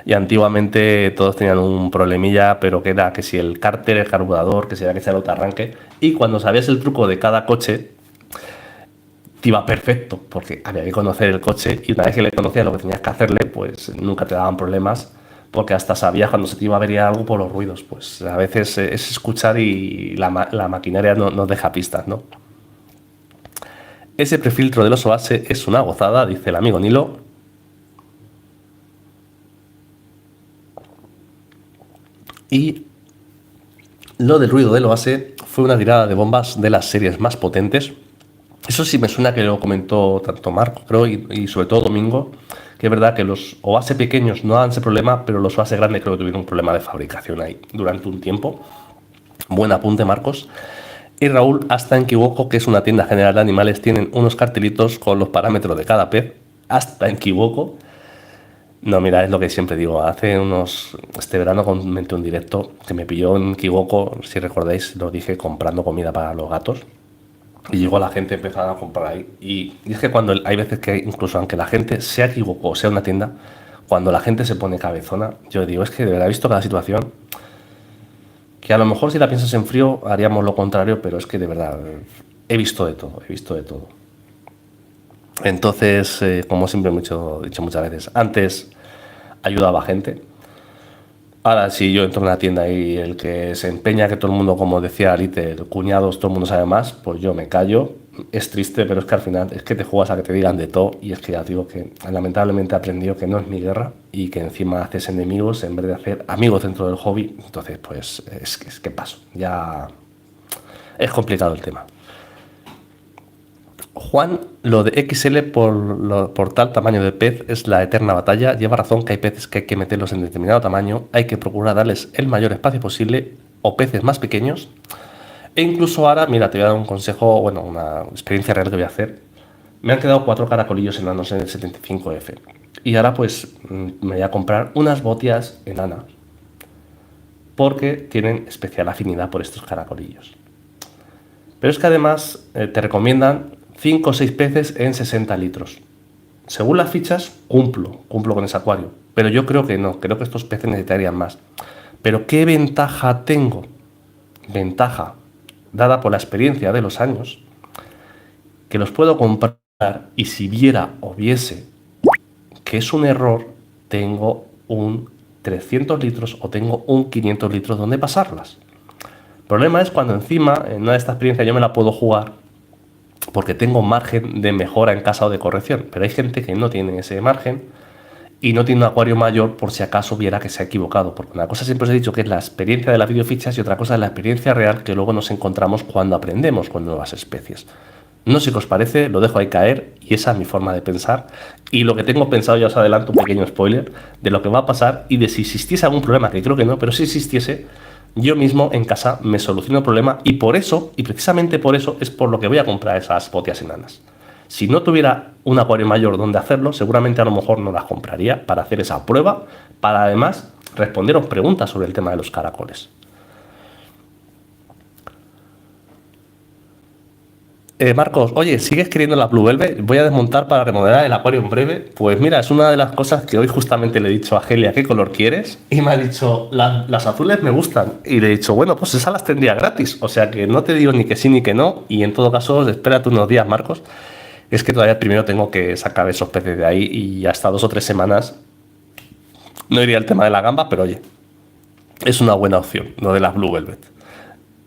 Y antiguamente todos tenían un problemilla, pero que era que si el cárter, el carburador, que si era que sea el autoarranque. Y cuando sabías el truco de cada coche, te iba perfecto, porque había que conocer el coche y una vez que le conocías lo que tenías que hacerle, pues nunca te daban problemas, porque hasta sabías cuando se te iba a averiar algo por los ruidos. Pues a veces es escuchar y la maquinaria no deja pistas, ¿no? Ese prefiltro de los Oase es una gozada, dice el amigo Nilo. Y lo del ruido del Oase fue una tirada de bombas de las series más potentes. Eso sí me suena que lo comentó tanto Marco, creo, y sobre todo Domingo, que es verdad que los Oase pequeños no dan ese problema, pero los Oase grandes creo que tuvieron un problema de fabricación ahí durante un tiempo. Buen apunte, Marcos. Y Raúl, hasta en Kiwoko, que es una tienda general de animales, tienen unos cartelitos con los parámetros de cada pez. Hasta en Kiwoko. No, mira, es lo que siempre digo. Este verano comenté un directo que me pilló en Kiwoko, si recordáis, lo dije comprando comida para los gatos. Y llegó la gente empezando a comprar ahí. Y es que cuando hay veces que incluso aunque la gente sea Kiwoko o sea una tienda, cuando la gente se pone cabezona, yo digo, es que de verdad he visto cada situación que a lo mejor si la piensas en frío haríamos lo contrario, pero es que de verdad he visto de todo. Entonces, como siempre he dicho muchas veces, antes ayudaba a gente. Ahora, si yo entro en una tienda y el que se empeña que todo el mundo, como decía Little, cuñados, todo el mundo sabe más, pues yo me callo. Es triste, pero es que al final es que te juegas a que te digan de todo y es que ya digo que lamentablemente he aprendido que no es mi guerra y que encima haces enemigos en vez de hacer amigos dentro del hobby. Entonces, pues es que paso. Ya es complicado el tema. Juan, lo de XL por tal tamaño de pez es la eterna batalla. Lleva razón que hay peces que hay que meterlos en determinado tamaño. Hay que procurar darles el mayor espacio posible o peces más pequeños. E incluso ahora, mira, te voy a dar un consejo, bueno, una experiencia real que voy a hacer. Me han quedado 4 caracolillos enanos en el 75F. Y ahora pues me voy a comprar unas botias enanas porque tienen especial afinidad por estos caracolillos. Pero es que además te recomiendan 5 o 6 peces en 60 litros. Según las fichas, cumplo con ese acuario. Pero yo creo que no, creo que estos peces necesitarían más. Pero ¿qué ventaja tengo? Ventaja dada por la experiencia de los años, que los puedo comprar y si viese que es un error, tengo un 300 litros o tengo un 500 litros donde pasarlas. El problema es cuando encima, en una de estas experiencias yo me la puedo jugar porque tengo margen de mejora en casa o de corrección, pero hay gente que no tiene ese margen y no tiene un acuario mayor por si acaso viera que se ha equivocado. Porque una cosa siempre os he dicho que es la experiencia de las videofichas y otra cosa es la experiencia real que luego nos encontramos cuando aprendemos con nuevas especies. No sé qué os parece, lo dejo ahí caer y esa es mi forma de pensar. Y lo que tengo pensado, ya os adelanto un pequeño spoiler, de lo que va a pasar y de si existiese algún problema, que creo que no, pero si existiese, yo mismo en casa me soluciono el problema y por eso, y precisamente por eso, es por lo que voy a comprar esas botias enanas. Si no tuviera un acuario mayor donde hacerlo, seguramente a lo mejor no las compraría para hacer esa prueba, para además responderos preguntas sobre el tema de los caracoles. Marcos, oye, ¿sigues queriendo la Blue Velvet? Voy a desmontar para remodelar el acuario en breve. Pues mira, es una de las cosas que hoy justamente le he dicho a Gelia, ¿qué color quieres? Y me ha dicho, las azules me gustan. Y le he dicho, bueno, pues esas las tendría gratis. O sea que no te digo ni que sí ni que no. Y en todo caso, espérate unos días, Marcos. Es que todavía primero tengo que sacar esos peces de ahí y hasta 2 o 3 semanas no iría el tema de la gamba, pero oye, es una buena opción, lo de las Blue Velvet.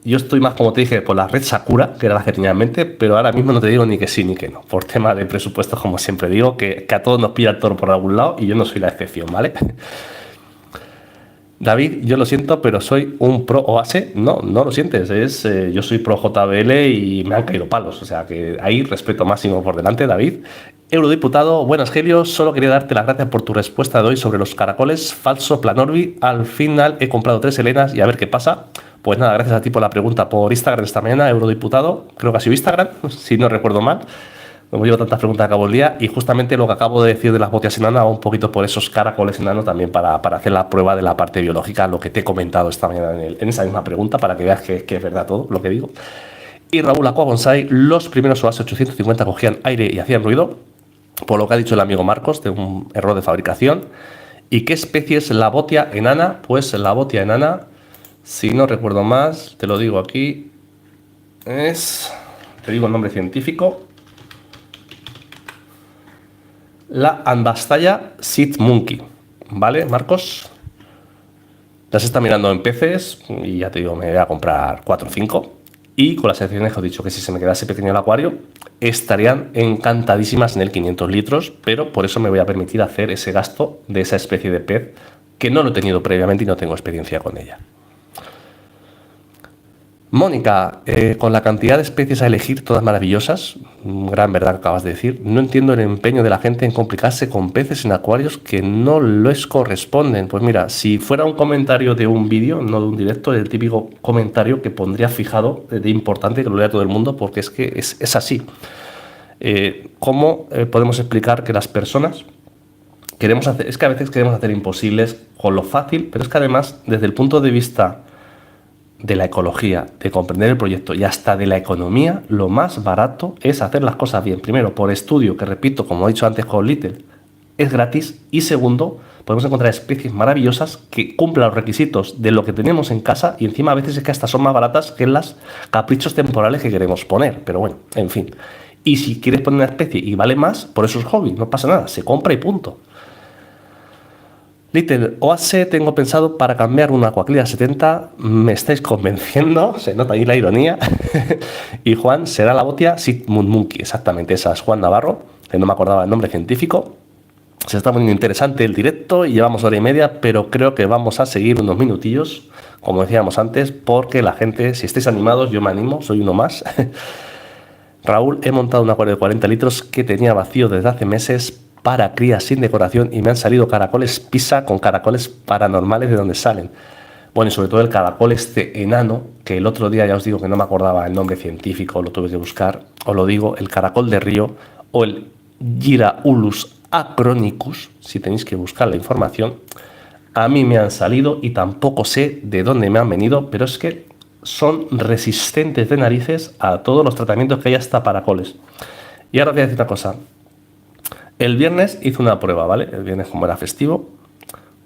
Yo estoy más, como te dije, por la red Sakura, que era la que tenía en mente, pero ahora mismo no te digo ni que sí ni que no. Por tema de presupuestos, como siempre digo, que a todos nos pilla el toro por algún lado y yo no soy la excepción, ¿vale? David, yo lo siento, pero soy un pro OASE. No, no lo sientes. Yo soy pro JBL y me han caído palos. O sea que ahí respeto máximo por delante, David. Eurodiputado, buenas Gelios. Solo quería darte las gracias por tu respuesta de hoy sobre los caracoles. Falso Planorbi. Al final he comprado 3 helenas y a ver qué pasa. Pues nada, gracias a ti por la pregunta por Instagram esta mañana, Eurodiputado. Creo que ha sido Instagram, si no recuerdo mal. No llevo tantas preguntas a cabo el día y justamente lo que acabo de decir de las botias enanas va un poquito por esos caracoles enanos también para hacer la prueba de la parte biológica, lo que te he comentado esta mañana en esa misma pregunta para que veas que es verdad todo lo que digo. Y Raúl Aqua Bonsai, los primeros OAS 850 cogían aire y hacían ruido, por lo que ha dicho el amigo Marcos, de un error de fabricación. ¿Y qué especie es la botia enana? Pues la botia enana, si no recuerdo más, te lo digo aquí, te digo el nombre científico, la Ambastalla Seed Monkey, ¿vale, Marcos? Las está mirando en peces y ya te digo, me voy a comprar 4 o 5. Y con las secciones que os he dicho que si se me quedase pequeño el acuario, estarían encantadísimas en el 500 litros, pero por eso me voy a permitir hacer ese gasto de esa especie de pez que no lo he tenido previamente y no tengo experiencia con ella. Mónica, con la cantidad de especies a elegir, todas maravillosas, gran verdad que acabas de decir, no entiendo el empeño de la gente en complicarse con peces en acuarios que no les corresponden. Pues mira, si fuera un comentario de un vídeo, no de un directo, el típico comentario que pondría fijado de importante que lo lea todo el mundo, porque es que es así. ¿Cómo podemos explicar que las personas queremos hacer, es que a veces queremos hacer imposibles con lo fácil, pero es que además, desde el punto de vista de la ecología, de comprender el proyecto y hasta de la economía, lo más barato es hacer las cosas bien. Primero, por estudio, que repito, como he dicho antes con Little, es gratis. Y segundo, podemos encontrar especies maravillosas que cumplan los requisitos de lo que tenemos en casa y encima a veces es que hasta son más baratas que las caprichos temporales que queremos poner. Pero bueno, en fin. Y si quieres poner una especie y vale más, por eso es hobby, no pasa nada, se compra y punto. Little OASE tengo pensado para cambiar una Aquaclear 70, me estáis convenciendo, se nota ahí la ironía. Y Juan, será la botia Seed Monkey, exactamente, esa es Juan Navarro, que no me acordaba el nombre científico. Se está poniendo interesante el directo y llevamos 1 hora y media, pero creo que vamos a seguir unos minutillos, como decíamos antes, porque la gente, si estáis animados, yo me animo, soy uno más. Raúl, he montado un acuario de 40 litros que tenía vacío desde hace meses para crías sin decoración y me han salido caracoles pisa con caracoles paranormales de donde salen. Bueno, y sobre todo el caracol este enano, que el otro día ya os digo que no me acordaba el nombre científico, lo tuve que buscar, os lo digo, el caracol de río o el Giraulus acronicus, si tenéis que buscar la información, a mí me han salido y tampoco sé de dónde me han venido, pero es que son resistentes de narices a todos los tratamientos que hay hasta para coles. Y ahora os voy a decir una cosa. El viernes hice una prueba, ¿vale? El viernes, como era festivo,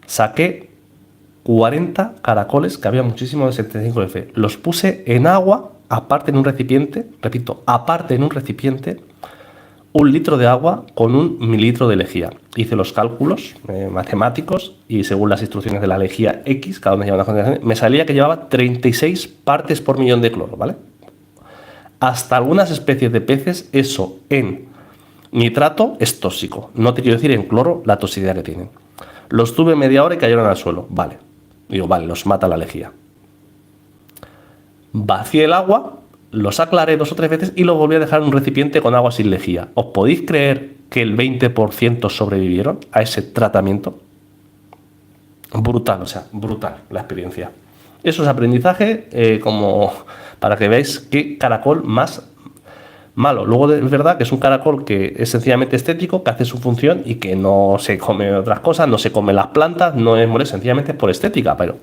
saqué 40 caracoles, que había muchísimos de 75F. Los puse en agua, aparte en un recipiente, repito, aparte en un recipiente, 1 litro de agua con 1 mililitro de lejía. Hice los cálculos matemáticos y según las instrucciones de la lejía X, cada una lleva una concentración, me salía que llevaba 36 partes por millón de cloro, ¿vale? Hasta algunas especies de peces, eso en Nitrato es tóxico. No te quiero decir en cloro la toxicidad que tienen. Los tuve media hora y cayeron al suelo. Vale. Digo, vale, los mata la lejía. Vacié el agua, los aclaré 2 o 3 veces y los volví a dejar en un recipiente con agua sin lejía. ¿Os podéis creer que el 20% sobrevivieron a ese tratamiento? Brutal, o sea, brutal la experiencia. Eso es aprendizaje, como para que veáis qué caracol más malo. Luego es verdad que es un caracol que es sencillamente estético, que hace su función y que no se come otras cosas, no se come las plantas, no es molesto, sencillamente es por estética, pero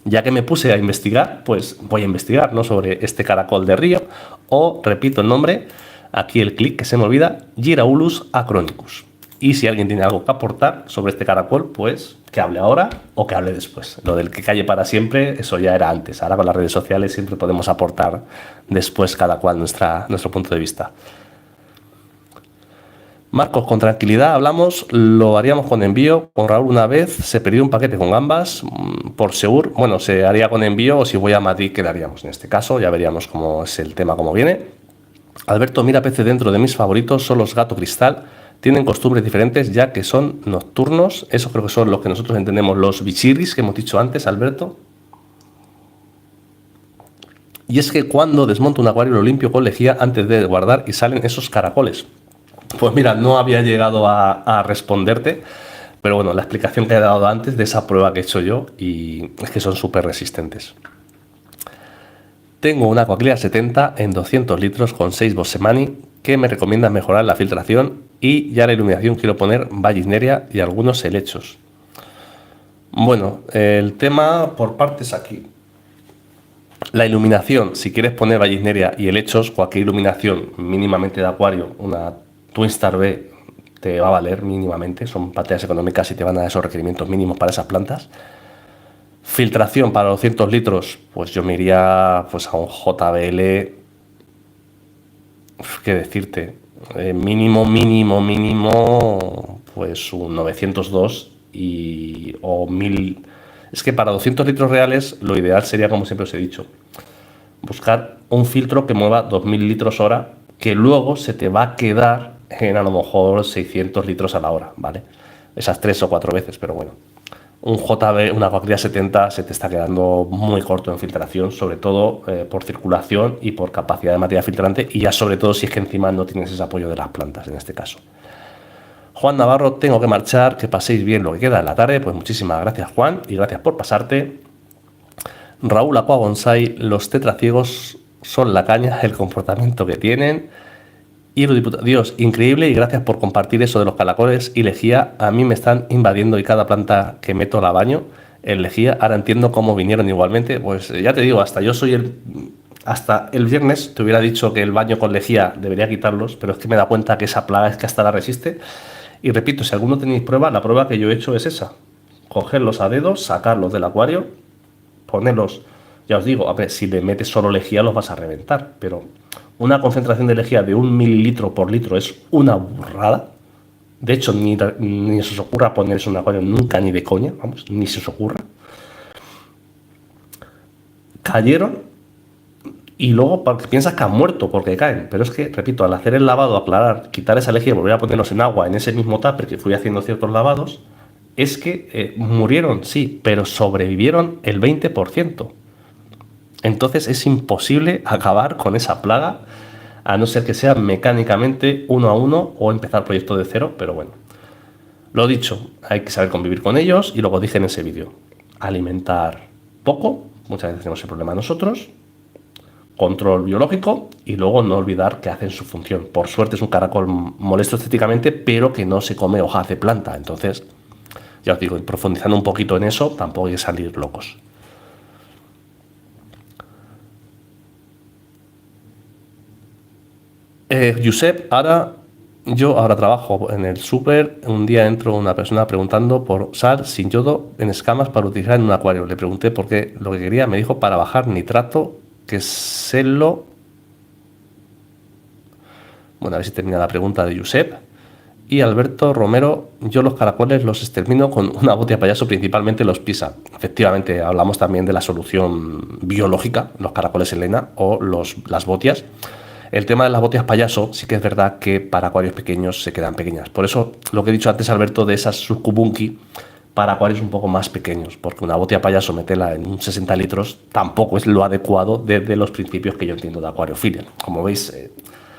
ya que me puse a investigar, pues voy a investigar, ¿no?, sobre este caracol de río, o, repito el nombre, aquí el clic que se me olvida, Giraulus acronicus. Y si alguien tiene algo que aportar sobre este caracol, pues que hable ahora o que hable después. Lo del que calle para siempre, eso ya era antes. Ahora con las redes sociales siempre podemos aportar después cada cual nuestro punto de vista. Marcos, con tranquilidad hablamos, lo haríamos con envío. Con Raúl una vez se perdió un paquete con gambas por Seur. Bueno, se haría con envío o si voy a Madrid quedaríamos. En este caso ya veríamos cómo es el tema, cómo viene. Alberto, mira peces dentro de mis favoritos son los gato cristal. Tienen costumbres diferentes ya que son nocturnos. Esos creo que son los que nosotros entendemos los bichirris que hemos dicho antes, Alberto. Y es que cuando desmonto un acuario lo limpio con lejía antes de guardar y salen esos caracoles. Pues mira, no había llegado a responderte, pero bueno, la explicación que he dado antes de esa prueba que he hecho yo y es que son súper resistentes. Tengo una Aquaclear 70 en 200 litros con 6 Bossemani que me recomienda mejorar la filtración y ya la iluminación quiero poner Vallisneria y algunos helechos. Bueno, el tema por partes aquí. La iluminación, si quieres poner Vallisneria y helechos, cualquier iluminación mínimamente de acuario, una Twinstar B te va a valer mínimamente, son baterías económicas y te van a dar esos requerimientos mínimos para esas plantas. Filtración para 200 litros, pues yo me iría pues a un JBL, qué decirte, mínimo, pues un 902 o 1000. Es que para 200 litros reales lo ideal sería, como siempre os he dicho, buscar un filtro que mueva 2000 litros hora, que luego se te va a quedar en a lo mejor 600 litros a la hora, ¿vale? Esas 3 o 4 veces, pero bueno. Un JB, una Aquaclear 70 se te está quedando muy corto en filtración, sobre todo por circulación y por capacidad de materia filtrante, y ya sobre todo si es que encima no tienes ese apoyo de las plantas en este caso. Juan Navarro, tengo que marchar, que paséis bien lo que queda de la tarde. Pues muchísimas gracias, Juan, y gracias por pasarte. Raúl Aqua Bonsai, los tetraciegos son la caña, el comportamiento que tienen. Y Dios, increíble, y gracias por compartir eso de los caracoles y lejía. A mí me están invadiendo y cada planta que meto la baño en lejía. Ahora entiendo cómo vinieron igualmente. Pues ya te digo, hasta el viernes te hubiera dicho que el baño con lejía debería quitarlos, pero es que me da cuenta que esa plaga es que hasta la resiste. Y repito, si alguno tenéis prueba, la prueba que yo he hecho es esa. Cogerlos a dedos, sacarlos del acuario, ponerlos, ya os digo, a ver, si le metes solo lejía los vas a reventar, pero una concentración de lejía de 1 mililitro por litro es una burrada. De hecho, ni se os ocurra poner eso en un acuario nunca, ni de coña, vamos, ni se os ocurra. Cayeron y luego piensas que han muerto porque caen, pero es que, repito, al hacer el lavado, aclarar, quitar esa lejía y volver a ponerlos en agua en ese mismo tupper que fui haciendo ciertos lavados, es que murieron, sí, pero sobrevivieron el 20%. Entonces es imposible acabar con esa plaga, a no ser que sea mecánicamente 1 a 1 o empezar proyecto de cero, pero bueno. Lo dicho, hay que saber convivir con ellos y luego dije en ese vídeo, alimentar poco, muchas veces tenemos el problema nosotros, control biológico y luego no olvidar que hacen su función. Por suerte es un caracol molesto estéticamente, pero que no se come hojas de planta. Entonces, ya os digo, profundizando un poquito en eso, tampoco hay que salir locos. Josep, yo ahora trabajo en el súper. Un día entró una persona preguntando por sal sin yodo en escamas para utilizar en un acuario. Le pregunté por qué lo que quería. Me dijo para bajar nitrato, que se lo... Bueno, a ver si termina la pregunta de Josep. Y Alberto Romero, yo los caracoles los extermino con una botia payaso, principalmente los pisa. Efectivamente, hablamos también de la solución biológica, los caracoles Elena o las botias. El tema de las botellas payaso sí que es verdad que para acuarios pequeños se quedan pequeñas. Por eso lo que he dicho antes, Alberto, de esas Sucubunqui para acuarios un poco más pequeños, porque una botella payaso meterla en un 60 litros tampoco es lo adecuado desde los principios que yo entiendo de acuariofilia. Como veis,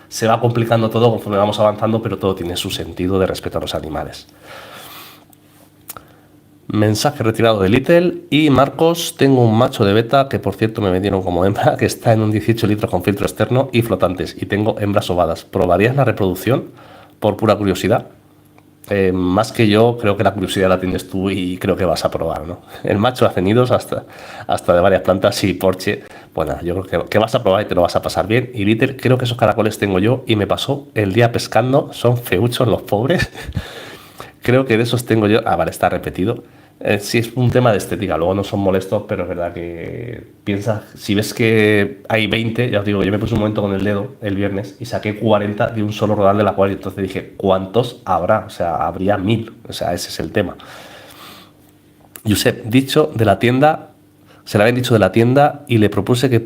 se va complicando todo conforme vamos avanzando, pero todo tiene su sentido de respeto a los animales. Mensaje retirado de Little. Y Marcos, tengo un macho de beta que por cierto me vendieron como hembra, que está en un 18 litros con filtro externo y flotantes, y tengo hembras ovadas. ¿Probarías la reproducción por pura curiosidad? Más que yo, creo que la curiosidad la tienes tú y creo que vas a probar, ¿no? El macho hace nidos hasta de varias plantas y Porsche. Bueno, yo creo que vas a probar y te lo vas a pasar bien. Y Little, creo que esos caracoles tengo yo y me pasó el día pescando. Son feuchos los pobres. Creo que de esos tengo yo. Ah, vale, está repetido. Sí, es un tema de estética, luego no son molestos, pero es verdad que piensas, si ves que hay 20, ya os digo, yo me puse un momento con el dedo el viernes y saqué 40 de un solo rodal del acuario, entonces dije, ¿cuántos habrá? O sea, habría 1000, o sea, ese es el tema. Josep, dicho de la tienda, se le habían dicho de la tienda y le propuse que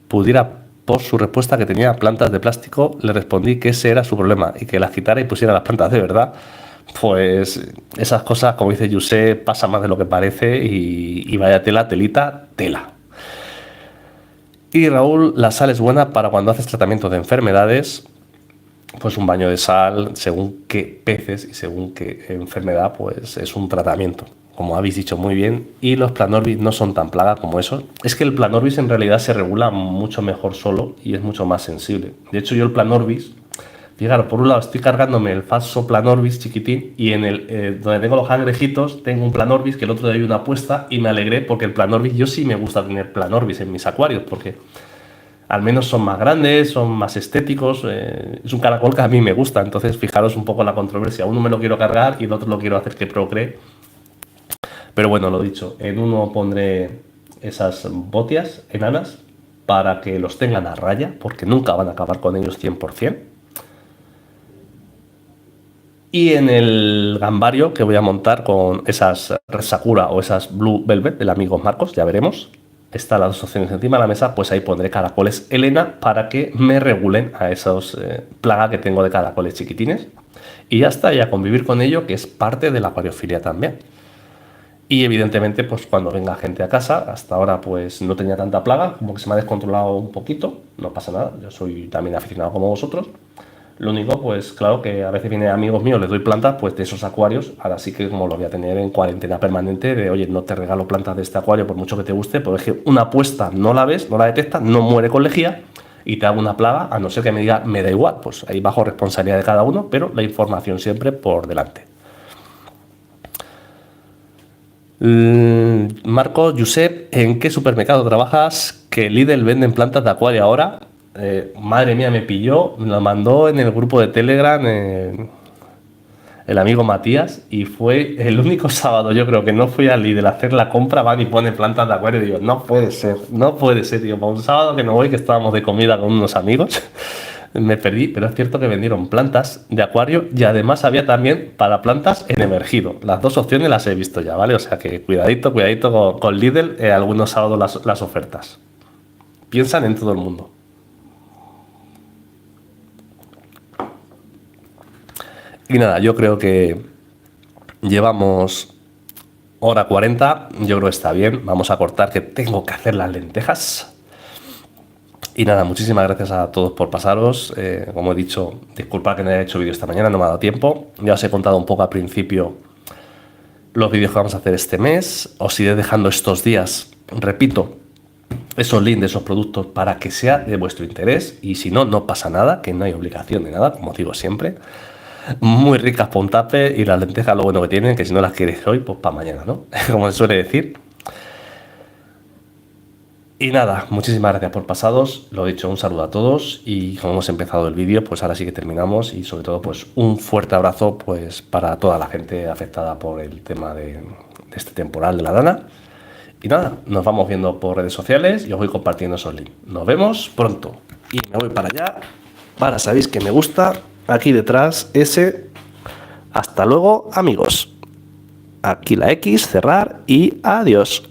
pudiera, por su respuesta que tenía plantas de plástico, le respondí que ese era su problema y que las quitara y pusiera las plantas de verdad. Pues esas cosas, como dice Josep, pasa más de lo que parece y vaya tela, telita, tela. Y Raúl, la sal es buena para cuando haces tratamiento de enfermedades, pues un baño de sal, según qué peces y según qué enfermedad, pues es un tratamiento, como habéis dicho muy bien, y los Planorbis no son tan plaga como eso. Es que el Planorbis en realidad se regula mucho mejor solo y es mucho más sensible. De hecho, yo el Planorbis, fijaros, por un lado estoy cargándome el falso Planorbis chiquitín y en el donde tengo los cangrejitos tengo un Planorbis que el otro día hay una apuesta y me alegré porque el Planorbis, yo sí me gusta tener Planorbis en mis acuarios porque al menos son más grandes, son más estéticos, es un caracol que a mí me gusta, entonces fijaros un poco la controversia, uno me lo quiero cargar y el otro lo quiero hacer que procree, pero bueno, lo dicho, en uno pondré esas botias enanas para que los tengan a raya porque nunca van a acabar con ellos 100%. Y en el gambario que voy a montar con esas Red Sakura o esas Blue Velvet del amigo Marcos, ya veremos, están las dos opciones encima de la mesa, pues ahí pondré caracoles Elena para que me regulen a esos plagas que tengo de caracoles chiquitines. Y ya está, y a convivir con ello, que es parte de la acuariofilia también. Y evidentemente, pues cuando venga gente a casa, hasta ahora pues no tenía tanta plaga, como que se me ha descontrolado un poquito, no pasa nada, yo soy también aficionado como vosotros. Lo único, pues claro, que a veces vienen amigos míos, les doy plantas pues de esos acuarios, ahora sí que como lo voy a tener en cuarentena permanente, de oye, no te regalo plantas de este acuario por mucho que te guste, pues es que una apuesta no la ves, no la detectas, no muere con lejía y te hago una plaga, a no ser que me diga, me da igual, pues ahí bajo responsabilidad de cada uno, pero la información siempre por delante. Marco, Josep, ¿en qué supermercado trabajas? Que Lidl venden plantas de acuario ahora. Madre mía, me pilló, me lo mandó en el grupo de Telegram el amigo Matías y fue el único sábado, yo creo que no fui al Lidl a hacer la compra, van y pone plantas de acuario y digo, no puede ser, tío, para un sábado que no voy, que estábamos de comida con unos amigos, me perdí, pero es cierto que vendieron plantas de acuario y además había también para plantas en emergido, las dos opciones las he visto ya, ¿vale? O sea que cuidadito con Lidl, algunos sábados las ofertas, piensan en todo el mundo. Y nada, yo creo que llevamos hora 40, yo creo que está bien, vamos a cortar que tengo que hacer las lentejas. Y nada, muchísimas gracias a todos por pasaros, como he dicho, disculpad que no haya hecho vídeo esta mañana, no me ha dado tiempo, ya os he contado un poco al principio los vídeos que vamos a hacer este mes, os iré dejando estos días, repito, esos links de esos productos para que sea de vuestro interés y si no, no pasa nada, que no hay obligación de nada, como digo siempre. Muy ricas por un tape y las lentejas lo bueno que tienen, que si no las queréis hoy, pues para mañana, ¿no? Como se suele decir. Y nada, muchísimas gracias por pasados, lo dicho, un saludo a todos y como hemos empezado el vídeo, pues ahora sí que terminamos y sobre todo pues un fuerte abrazo pues para toda la gente afectada por el tema de este temporal de la Dana. Y nada, nos vamos viendo por redes sociales y os voy compartiendo esos links. Nos vemos pronto y me voy para allá, para sabéis que me gusta. Aquí detrás, ese. Hasta luego, amigos. Aquí la X, cerrar y adiós.